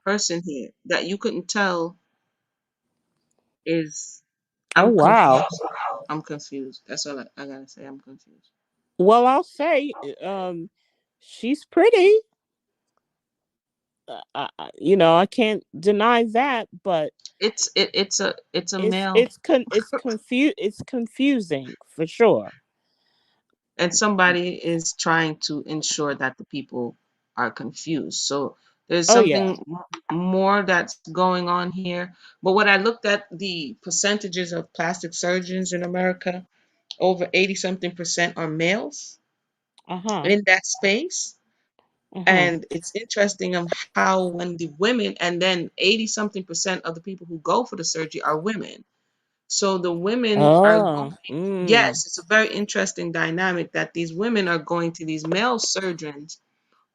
person here that you couldn't tell is. oh, I'm wow. confused. I'm confused. That's all I gotta say. I'm confused. Well, I'll say, she's pretty. I can't deny that, but It's a male, it's confusing for sure. and somebody is trying to ensure that the people are confused. So there's Oh, yeah. something more that's going on here. But when I looked at the percentages of plastic surgeons in America, over 80 something percent are males Uh-huh. in that space. Uh-huh. And it's interesting of how when the women, and then 80 something percent of the people who go for the surgery are women. So the women are Oh. going, Mm. yes, it's a very interesting dynamic that these women are going to these male surgeons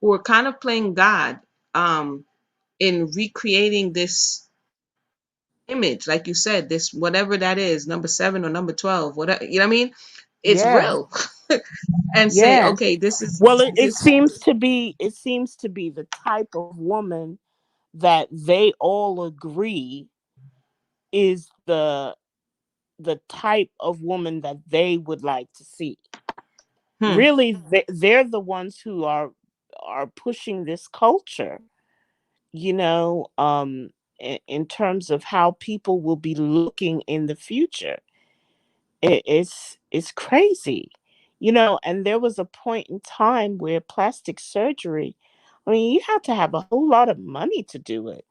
who are kind of playing God, um, in recreating this image, like you said, this whatever that is, number 7 or number 12, whatever, you know what I mean? It's Yeah. real. and say, Yeah. okay, this is Well, it this. seems to be the type of woman that they all agree is the type of woman that they would like to see. Hmm. Really, they're the ones who are pushing this culture, you know, in terms of how people will be looking in the future. It's crazy, you know. And there was a point in time where plastic surgery, I mean, you have to have a whole lot of money to do it.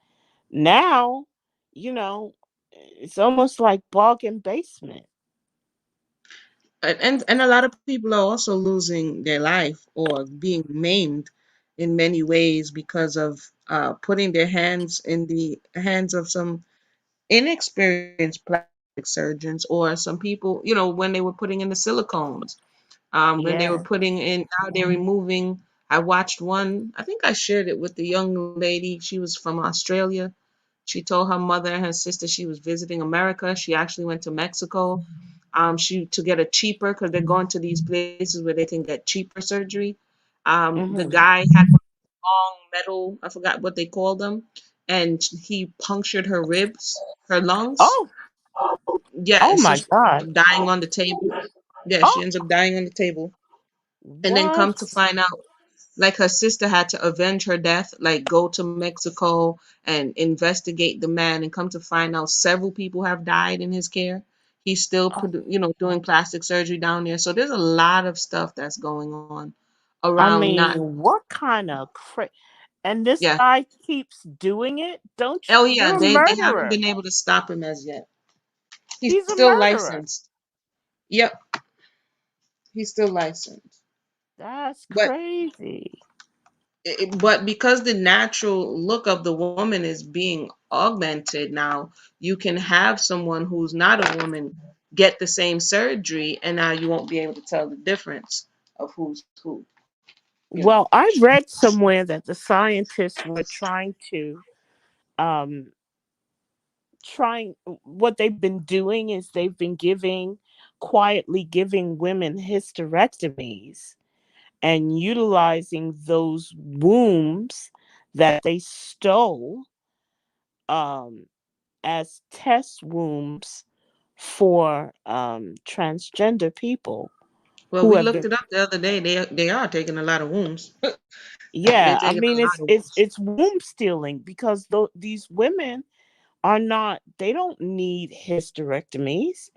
Now, you know, it's almost like bargain basement. And a lot of people are also losing their life or being maimed in many ways because of putting their hands in the hands of some inexperienced plastic surgeons, or some people, when they were putting in the silicones, when they were Yeah. putting in, now they're removing. I watched one, I think I shared it with the young lady. She was from Australia. She told her mother and her sister she was visiting America. She actually went to Mexico, she to get a cheaper, because they're going to these places where they can get cheaper surgery. The Hmm. guy had one long metal, I forgot what they called them, and he punctured her ribs, her lungs. Oh, Yeah, oh and so my she God. ended up dying on the table. Yeah, she Oh, ends up dying on the table. And then come what? to find out, like, her sister had to avenge her death, like go to Mexico and investigate the man, and come to find out several people have died in his care. He's still Oh, doing plastic surgery down there. So there's a lot of stuff that's going on I around, not. mean, what kind of and this Yeah. guy keeps doing it? Don't you? Oh yeah, You're a they haven't murderer. been able to stop him as yet. He's He's a still murderer. licensed. Yep, he's still licensed. That's But crazy. but because the natural look of the woman is being augmented now, you can have someone who's not a woman get the same surgery, and now you won't be able to tell the difference of who's who, Well, I read somewhere that the scientists were um trying what they've been doing is they've been quietly giving women hysterectomies and utilizing those wombs that they stole um as test wombs for transgender people well, who we have looked been. it up the other day. They are taking a lot of wombs. They're Yeah, I taking mean, a lot it's of it's wombs. it's womb stealing because these women are not, they don't need hysterectomies.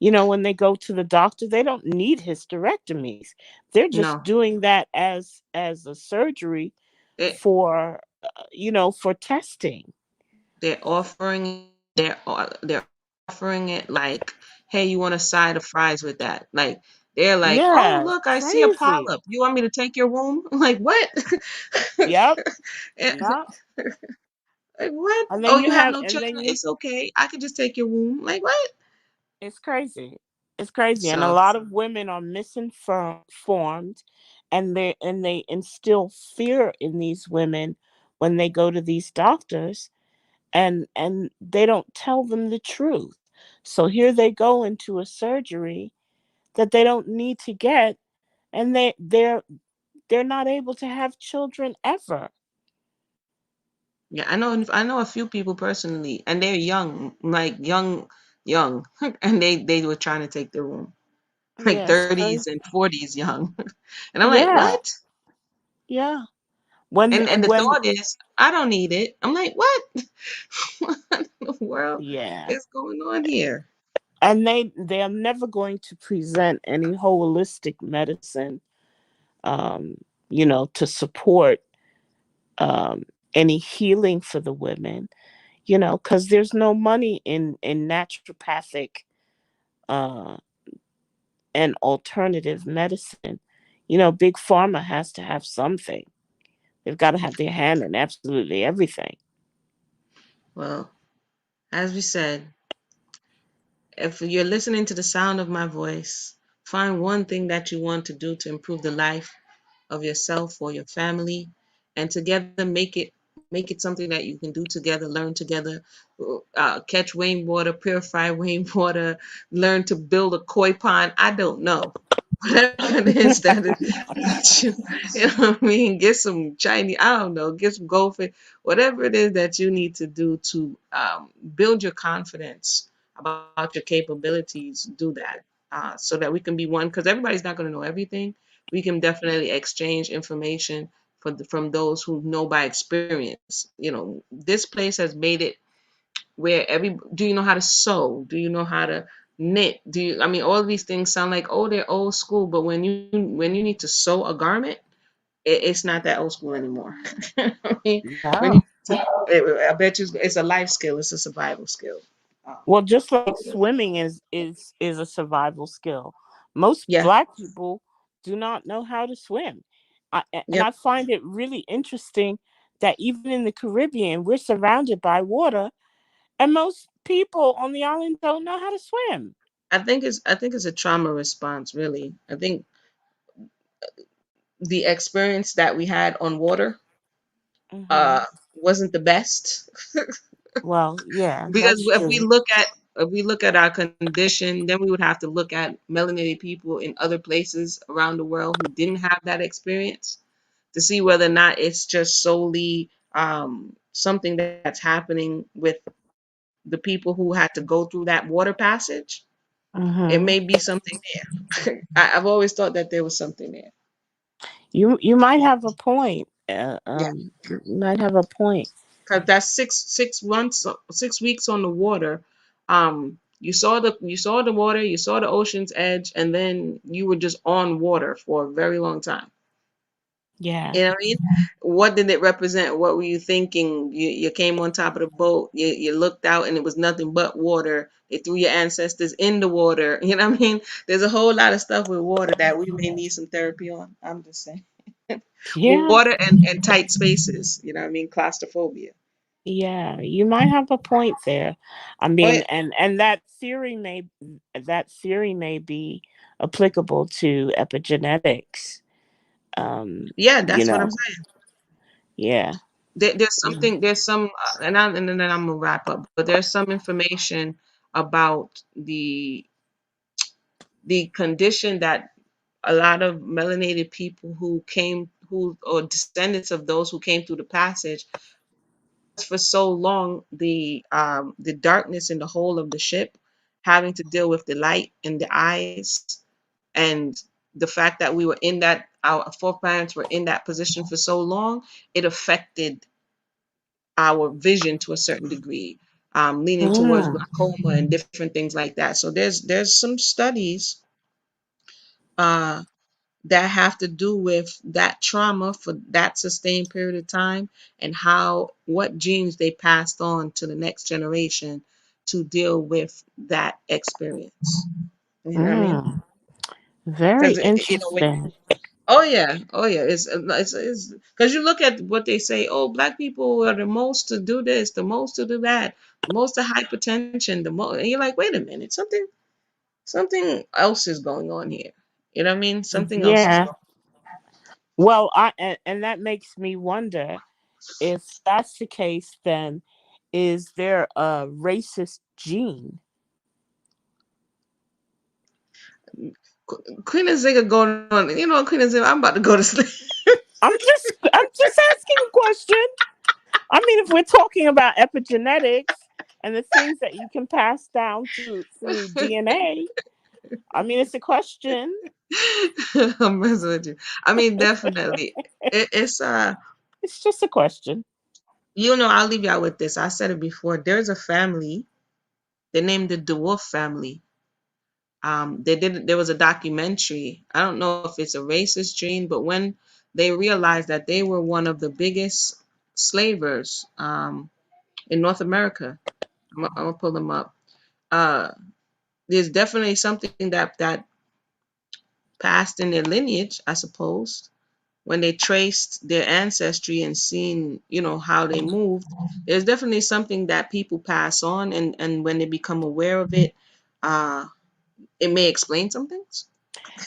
You know, when they go to the doctor, they don't need hysterectomies. They're just No, doing that as a surgery they for for testing. they're offering they're offering it like, hey, you want a side of fries with that? Like, they're like, oh Yeah, it's look, I see a crazy. polyp. You want me to take your womb? I'm like, what? Yep, Eh, yep. like, what? And Oh, then you you have have, no and then children? you, It's okay. I could just take your womb. Like, what? it's crazy. It's crazy, and a So lot of women are misinformed, and they instill fear in these women when they go to these doctors, and they don't tell them the truth. So here they go into a surgery that they don't need to get, and they're not able to have children ever. yeah, I know a few people personally, and they're young, like young, and they were trying to take their womb, like Yeah, it's 30s crazy. and 40s young. And I'm like, Yeah, what? yeah. When And the when thought is, I don't need it. I'm like, what? What in the world Yeah. is going on here? And they are never going to present any holistic medicine, um, to support um any healing for the women, because there's no money in naturopathic uh and alternative medicine. Big pharma has to have something. They've got to have their hand in absolutely everything. Well, as we said, if you're listening to the sound of my voice, find one thing that you want to do to improve the life of yourself or your family, and together make it something that you can do together, learn together, catch rainwater, purify rainwater, learn to build a koi pond. I don't know, whatever it is that you know what I mean, get some Chinese, I don't know, get some goldfish, whatever it is that you need to do to build your confidence about your capabilities, do that so that we can be one. Because everybody's not going to know everything. We can definitely exchange information from those who know by experience. You know, this place has made it where do you know how to sew? Do you know how to knit? Do you, I mean, all of these things sound like, oh, they're old school, but when you need to sew a garment, it's not that old school anymore. I mean, when you Yeah. I bet you it's a life skill, it's a survival skill. Um, Well, just like swimming is a survival skill. Most yeah, black people do not know how to swim. And yep. I find it really interesting that even in the Caribbean, we're surrounded by water, and most people on the island don't know how to swim. I think it's a trauma response, really. I think the experience that we had on water Hmm. uh wasn't the best. Well, yeah, Because that's true. if we look at our condition, then we would have to look at melanated people in other places around the world who didn't have that experience to see whether or not it's just solely something that's happening with the people who had to go through that water passage. It Hmm. may be something there. I've always thought that there was something there. You might have a point. Yeah, You might have a point. because that's 6 months, 6 weeks on the water. You saw the water, you saw the ocean's edge, and then you were just on water for a very long time. Yeah. You know what I mean? What did it represent? What were you thinking? You came on top of the boat, you looked out, and it was nothing but water. They threw your ancestors in the water. You know what I mean? There's a whole lot of stuff with water that we may need some therapy on. I'm just saying. Yeah. Water and tight spaces. You know what I mean? Claustrophobia. Yeah, you might have a point there. I Oh, mean, yeah, and that theory may be applicable to epigenetics. yeah, You that's what I'm know, saying. yeah. There's Mm. something, there's some, and then I'm gonna wrap up. But there's some information about the condition that a lot of melanated people who or descendants of those who came through the passage, because for so long the darkness in the whole of the ship, having to deal with the light in the eyes, and the fact that we were in that, our foreparents were in that position for so long, it affected our vision to a certain degree, leaning towards Mm. glaucoma and different things like that. So there's some studies uh, that have to do with that trauma for that sustained period of time, and how what genes they passed on to the next generation to deal with that experience. You know what I mean? Mm. Very Because when interesting. oh yeah, it's because you look at what they say. Oh, black people are the most to do this, the most to do that, the most to hypertension, the most. And you're like, wait a minute, something else is going on here. You know what I mean? Something else is Yeah. going. Well, and that makes me wonder, if that's the case, then is there a racist gene? Queen and Zigga going on. You know, Queen and Zigga, I'm about to go to sleep. I'm just asking a question. I mean, if we're talking about epigenetics and the things that you can pass down through DNA, I mean, it's a question. I'm messing with you. I mean, definitely. It's It's just a question. I'll leave y'all with this. I said it before. There's a family. They named the DeWolf family. There was a documentary. I don't know if it's a racist gene, but when they realized that they were one of the biggest slavers in North America, I'm gonna pull them up. Uh, there's definitely something that passed in their lineage, I suppose. When they traced their ancestry and seen, how they moved, there's definitely something that people pass on, and when they become aware of it, uh, it may explain some things.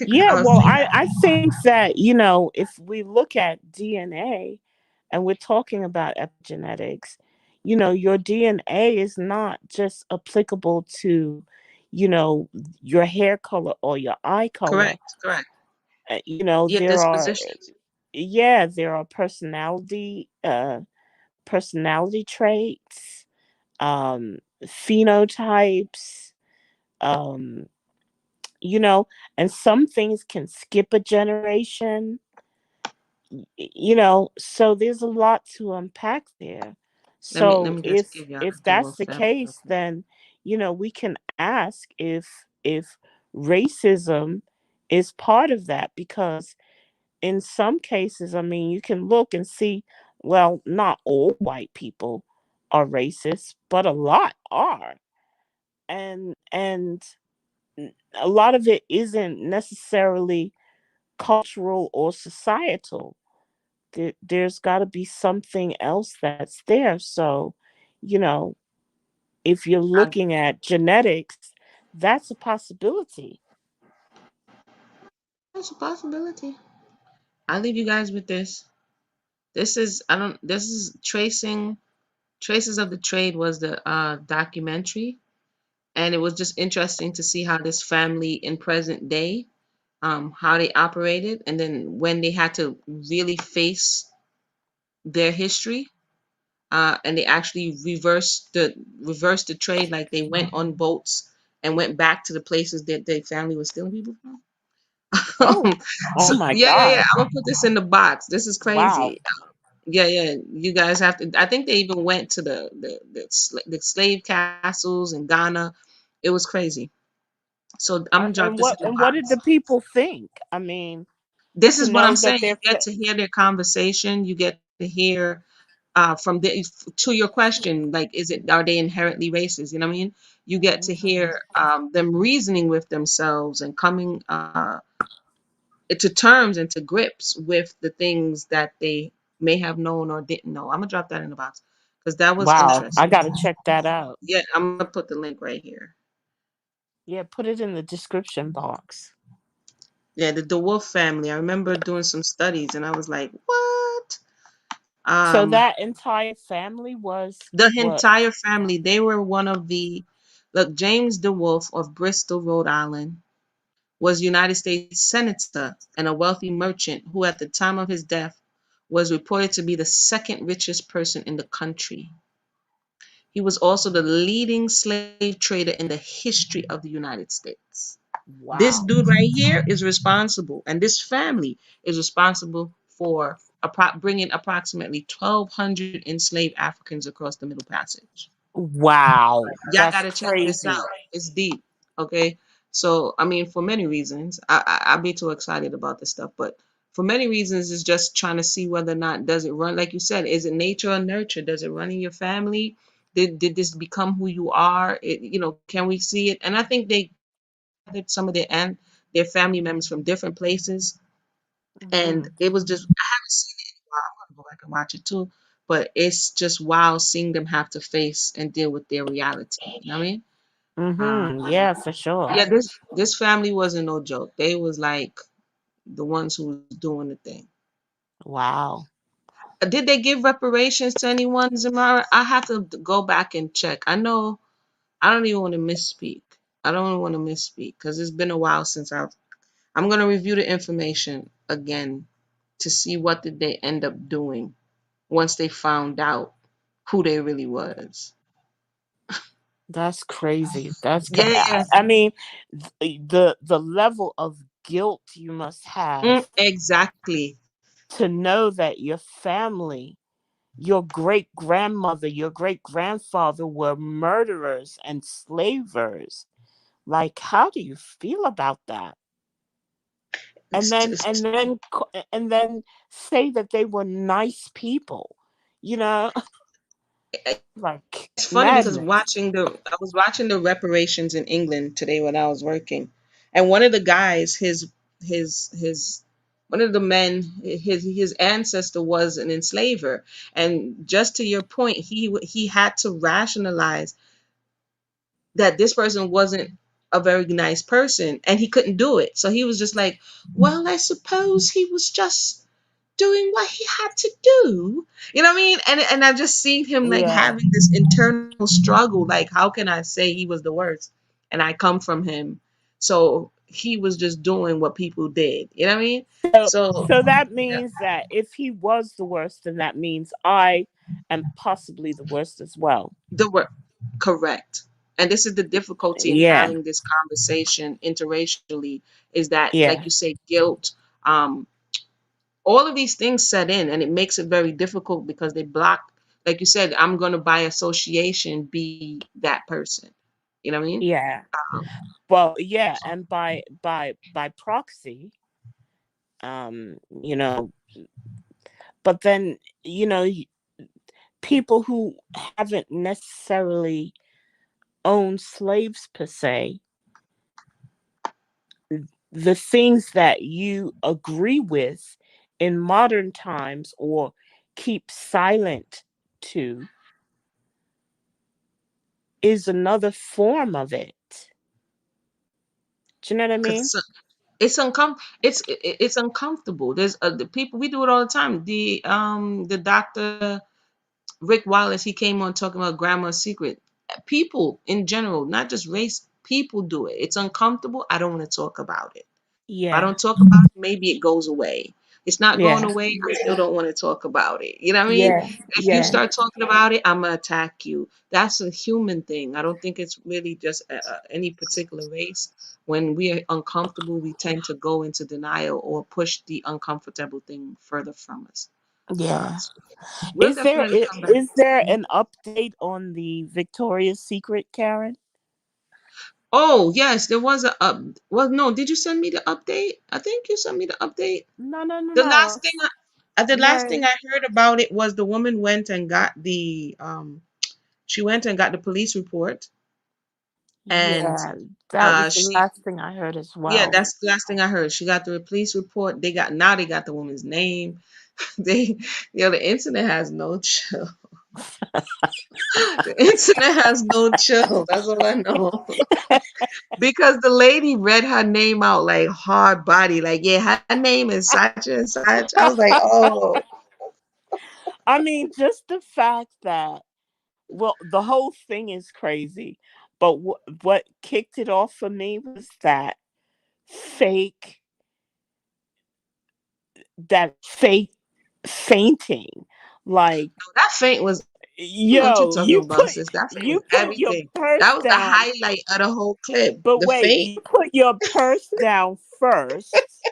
Yeah, I'll well, say that. I think that, if we look at DNA and we're talking about epigenetics, your DNA is not just applicable to, you know, your hair color or your eye color. Correct. Correct. You know, Yeah, there are, dispositions. yeah, there are personality traits, phenotypes, um, you know, and some things can skip a generation, you know, so there's a lot to unpack there. Let So me just give y'all if the that's Wolf the family real case, quick. then, you know, we can ask if racism is part of that, because in some cases, I mean, you can look and see, well, not all white people are racist, but a lot are. And a lot of it isn't necessarily cultural or societal. There's got to be something else that's there. So, you know, if you're I, looking at genetics, that's a possibility. that's a possibility. I'll leave you guys with this. This is I don't. This is tracing traces of the trade was the documentary, and it was just interesting to see how this family in present day, how they operated, and then when they had to really face their history, and they actually reversed the trade, like they went on boats and went back to the places that their family was stealing people Oh, from. oh So my yeah, yeah, yeah. God. I'm gonna put this in the box. This is Wow. crazy. Yeah, yeah. You guys have to. I think they even went to the slave castles in Ghana. It was crazy. So I'm gonna drop this in the And what did box. the people think? I mean, This to is what I'm know saying. that You get to hear their conversation. You get to hear from the to your question, like, is it are they inherently racist? You know what I mean? You get to Mhm. hear them reasoning with themselves and coming to terms and to grips with the things that they may have known or didn't know. I'm gonna drop that in the box because that was Wow, I interesting. got to check that out. Yeah, I'm gonna put the link right here. Yeah, put it in the description box. Yeah, the DeWolf family. I remember doing some studies and I was like, what? So Um, that entire family was the what? entire family, they were one of the look, James DeWolf of Bristol, Rhode Island, was United States Senator and a wealthy merchant who, at the time of his death, was reported to be the second richest person in the country. He was also the leading slave trader in the history of the United States. This Wow. dude right here is responsible, and this family is responsible for bringing approximately 1,200 enslaved Africans across the Middle Passage. Wow, Y'all that's gotta check this crazy. out. It's deep. Okay. So I mean, for many reasons, I'll be too excited about this stuff, but for many reasons, it's just trying to see whether or not does it run, like you said, is it nature or nurture? Does it run in your family? Did this become who you are? Can we see it? And I think they gathered some of their family members from different places, and Mhm. it was just I haven't seen it in a while. I'm gonna go back and watch it too. But it's just wild seeing them have to face and deal with their reality. You know what I mean? Mhm. Yeah, for sure. Yeah, this family wasn't no joke. They was like the ones who was doing the thing. Wow. Did they give reparations to anyone, Zamara? I have to go back and check. I know I don't even want to misspeak. I don't want to misspeak because it's been a while since I'm gonna review the information again to see what did they end up doing once they found out who they really was. That's crazy. Yeah, yeah. I mean, the level of guilt you must have Exactly. to know that your family, your great grandmother, your great grandfather were murderers and slavers. Like, how do you feel about that? And It's then just and then say that they were nice people. You know, like it's funny because madness. I was watching the reparations in England today when I was working, and one of the guys, his one of the men, his ancestor was an enslaver, and just to your point, he had to rationalize that this person wasn't a very nice person, and he couldn't do it, so he was just like, well, I suppose he was just doing what he had to do. You know what I mean? And I've just seen him like Yeah. having this internal struggle, like how can I say he was the worst? and I come from him. So he was just doing what people did. You know what I mean? So, So so that yeah, means that if he was the worst, then that means I am possibly the worst as well. the word correct. And this is the difficulty in Yeah, having this conversation interracially is that, like yeah, you say, guilt, um, all of these things set in, and it makes it very difficult because they block, like you said, I'm going to by association be that person. You know what I mean? yeah. Well, yeah, and by proxy, you know, but then, you know, people who haven't necessarily owned slaves per se, the things that you agree with in modern times or keep silent to is another form of it. Do you know what I mean? Because it's uncomfortable. There's the people, we do it all the time. The doctor Rick Wallace, he came on talking about grandma's secret. People in general, not just race, people do it. It's uncomfortable. I don't want to talk about it. If I Yeah, don't talk about it, maybe it goes away. It's not going yeah, away. I still don't want to talk about it. You know what I mean? yeah, If you yeah, start talking about it, I'm gonna attack you. That's a human thing. I don't think it's really just any particular race. When we are uncomfortable, we tend to go into denial or push the uncomfortable thing further from us. yeah. So we'll definitely come back. Is there an update on the Victoria's Secret, Karen? Oh yes, there was a up. Well, no, did you send me the update? I think you sent me the update. No, no, no, The no. last thing the last Yeah, thing I heard about it was the woman went and got the she went and got the police report, and yeah. That was the she last thing I heard as yeah, well. that's the last thing I heard. She got the police report. They got the woman's name. They the internet has no chill. The internet has no chill. That's all I know. Because the lady read her name out like hard body, like, yeah, her name is such and such. I was like, oh, I mean, just the fact that, well, the whole thing is crazy, but what kicked it off for me was fake, that fake fainting. Like, that faint was, I don't know what you're yo, talking about, sis. That faint was you put your everything. purse That was the down, highlight of the whole clip. but The wait, faint. you put your purse down first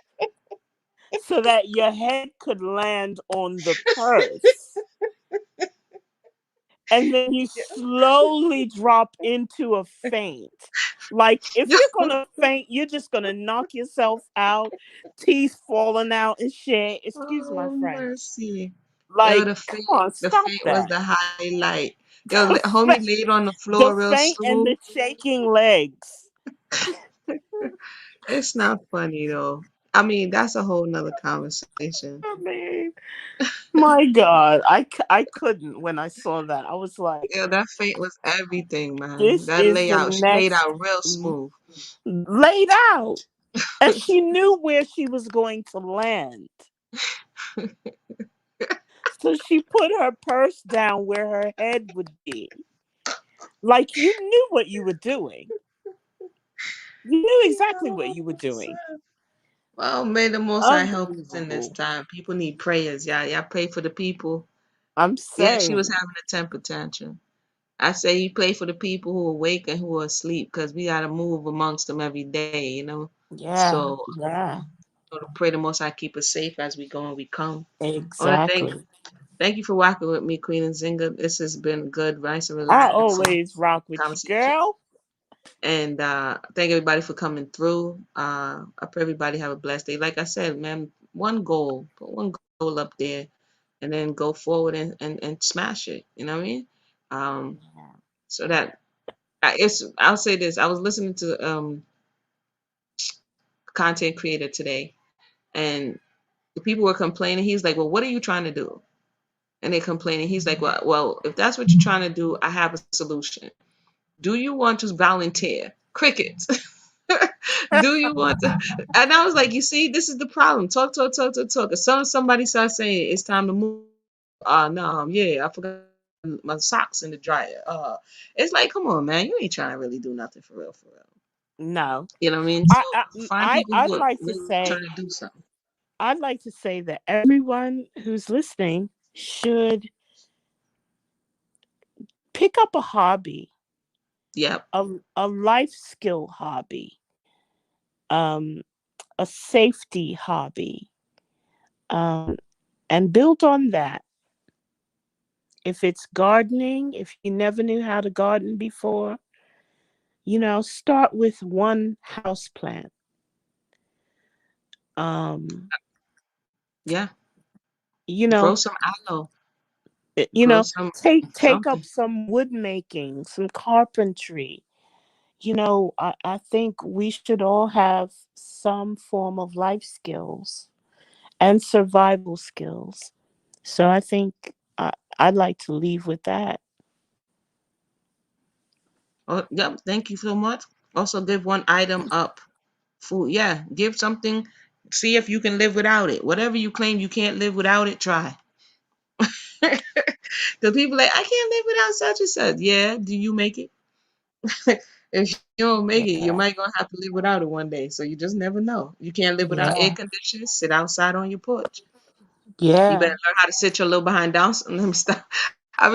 so that your head could land on the purse. And then you slowly drop into a faint. Like, if you're gonna faint, you're just gonna knock yourself out, teeth falling out and shit. Excuse my Oh, French. mercy. Yo, Like, come on, the stop faint was that. the highlight. Yo, The homie fa- laid on the the floor real faint and smooth. the shaking legs. It's not funny though. I mean, that's a whole nother conversation. I mean, my God, I couldn't when I saw that. I was like, Yeah, that faint was everything, man. this That is the layout, she laid next out real smooth. laid out. And she knew where she was going to land. So she put her purse down where her head would be. Like, you knew what you were doing. You knew exactly what Yo, you were doing. well, may the Most High help us in this Unbelievable. time. People need prayers, y'all. Y'all pray for the people. I'm Yeah, she was saying, having a temper tantrum. I say you pray for the people who are awake and who are asleep because we got to move amongst them every day, you know? yeah, So, yeah, pray the Most High keep us safe as we go and we come. I want to exactly. thank you for walking with me, Queen and Zinga. This has been good, nice and I relaxing always rock with you, conversation. girl. And thank everybody for coming through. I pray everybody have a blessed day. Like I said, man, one goal, put one goal up there, and then go forward and smash it. You know what I mean? Um, so that I'll say this. I was listening to content creator today, and the people were complaining. He's like, "Well, what are you trying to do?" And they're complaining. He's like, "Well, if that's what you're trying to do, I have a solution. Do you want to volunteer? Crickets." Do you want to? And I was like, you see, this is the problem. Talk, talk, talk, talk, talk. As soon as somebody starts saying it's time to move, no, yeah, I forgot my socks in the dryer. It's like, come on, man, you ain't trying to really do nothing for real, for real. No. You know what I mean? I, So I find people I'd who are like to really say trying to do something. that everyone who's listening should pick up a hobby, Yep. a life skill hobby, um, a safety hobby, um, and build on that. If it's gardening, if you never knew how to garden before, start with one house plant. Um, Yeah. you Grow know, some aloe. eh, you Grow know, some take up something. some wood making, some carpentry. I think we should all have some form of life skills and survival skills. So I think I'd like to leave with that. Oh, yep. Thank you so much. Also, give one item up. Food. Yeah. Give something. See if you can live without it. Whatever you claim you can't live without it, try. Because people like, I can't live without such and such. Yeah. Do you make it? If you don't make it, you might Yeah. gonna have to live without it one day. So you just never know. You can't live without air Yeah. conditioners. Sit outside on your porch. You better Yeah. learn how to sit your little behind down. Let me stop. I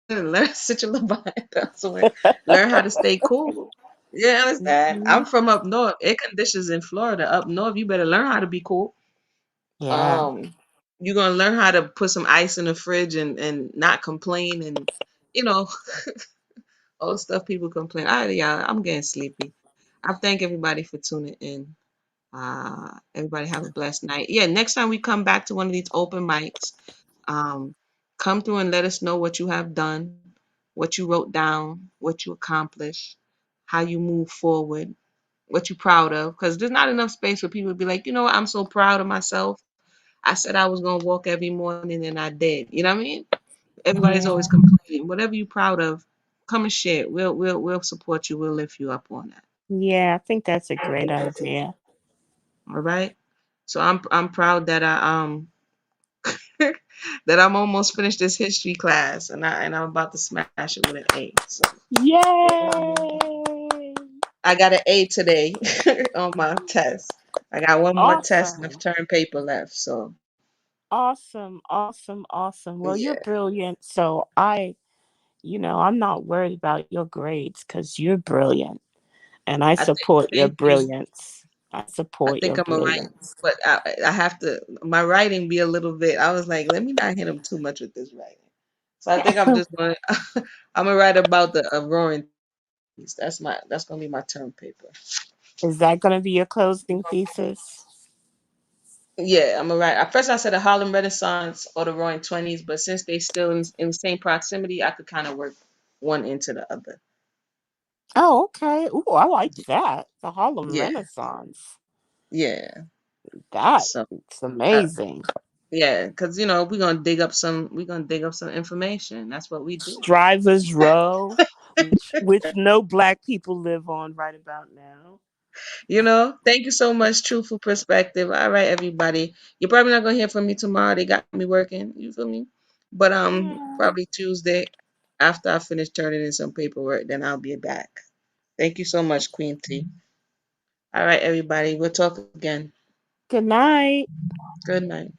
be learn to sit your little behind down somewhere. Learn how to stay cool. You understand? Hmm. I'm from up north. Air conditioners in Florida. Up north, you better learn how to be cool. Yeah. Um, you're gonna learn how to put some ice in the fridge and not complain and you know all the stuff people complain. Yeah, I'm getting sleepy. I thank everybody for tuning in. Everybody have a blessed night. Yeah, next time we come back to one of these open mics, um, come through and let us know what you have done, what you wrote down, what you accomplished, how you move forward, what you're proud of. Because there's not enough space for people to be like, you know what, I'm so proud of myself. I said I was gonna walk every morning and I did. You know what I mean? Everybody's always Yeah. complaining. Whatever you're proud of, come and share it. We'll support you. We'll lift you up on that. Yeah. I think that's a great idea. All right. So I'm proud that I that I'm almost finished this history class and I'm about to smash it with an A. So Yay! I got an A today on my test. I got one more test and a Awesome. term paper left. So Awesome. Awesome. Awesome. Well, you're yeah, brilliant. So I'm not worried about your grades because you're brilliant. And I I think support your thank you. brilliance. I I support think your I'm gonna write, brilliance. but I have to my writing be a little bit. I was like, let me not hit him too much with this writing. So I think I'm just gonna I'm gonna write about the Roaring Twenties. That's gonna be my term paper. Is that going to be your closing thesis? Yeah, I'm gonna write. At first, I said the Harlem Renaissance or the Roaring Twenties, but since they still in the same proximity, I could kind of work one into the other. Oh, okay. Ooh, I like that. The Harlem Yeah, Renaissance. yeah. That's So, uh, amazing. yeah, because we're gonna dig up some information. That's what we do. Strivers Row, which no black people live on right about now. Thank you so much, Truthful Perspective. All right, everybody. You're probably not gonna hear from me tomorrow. They got me working. You feel me? But Yeah. probably Tuesday after I finish turning in some paperwork, then I'll be back. Thank you so much, Queen T. All right, everybody. We'll talk again. Good night. Good night.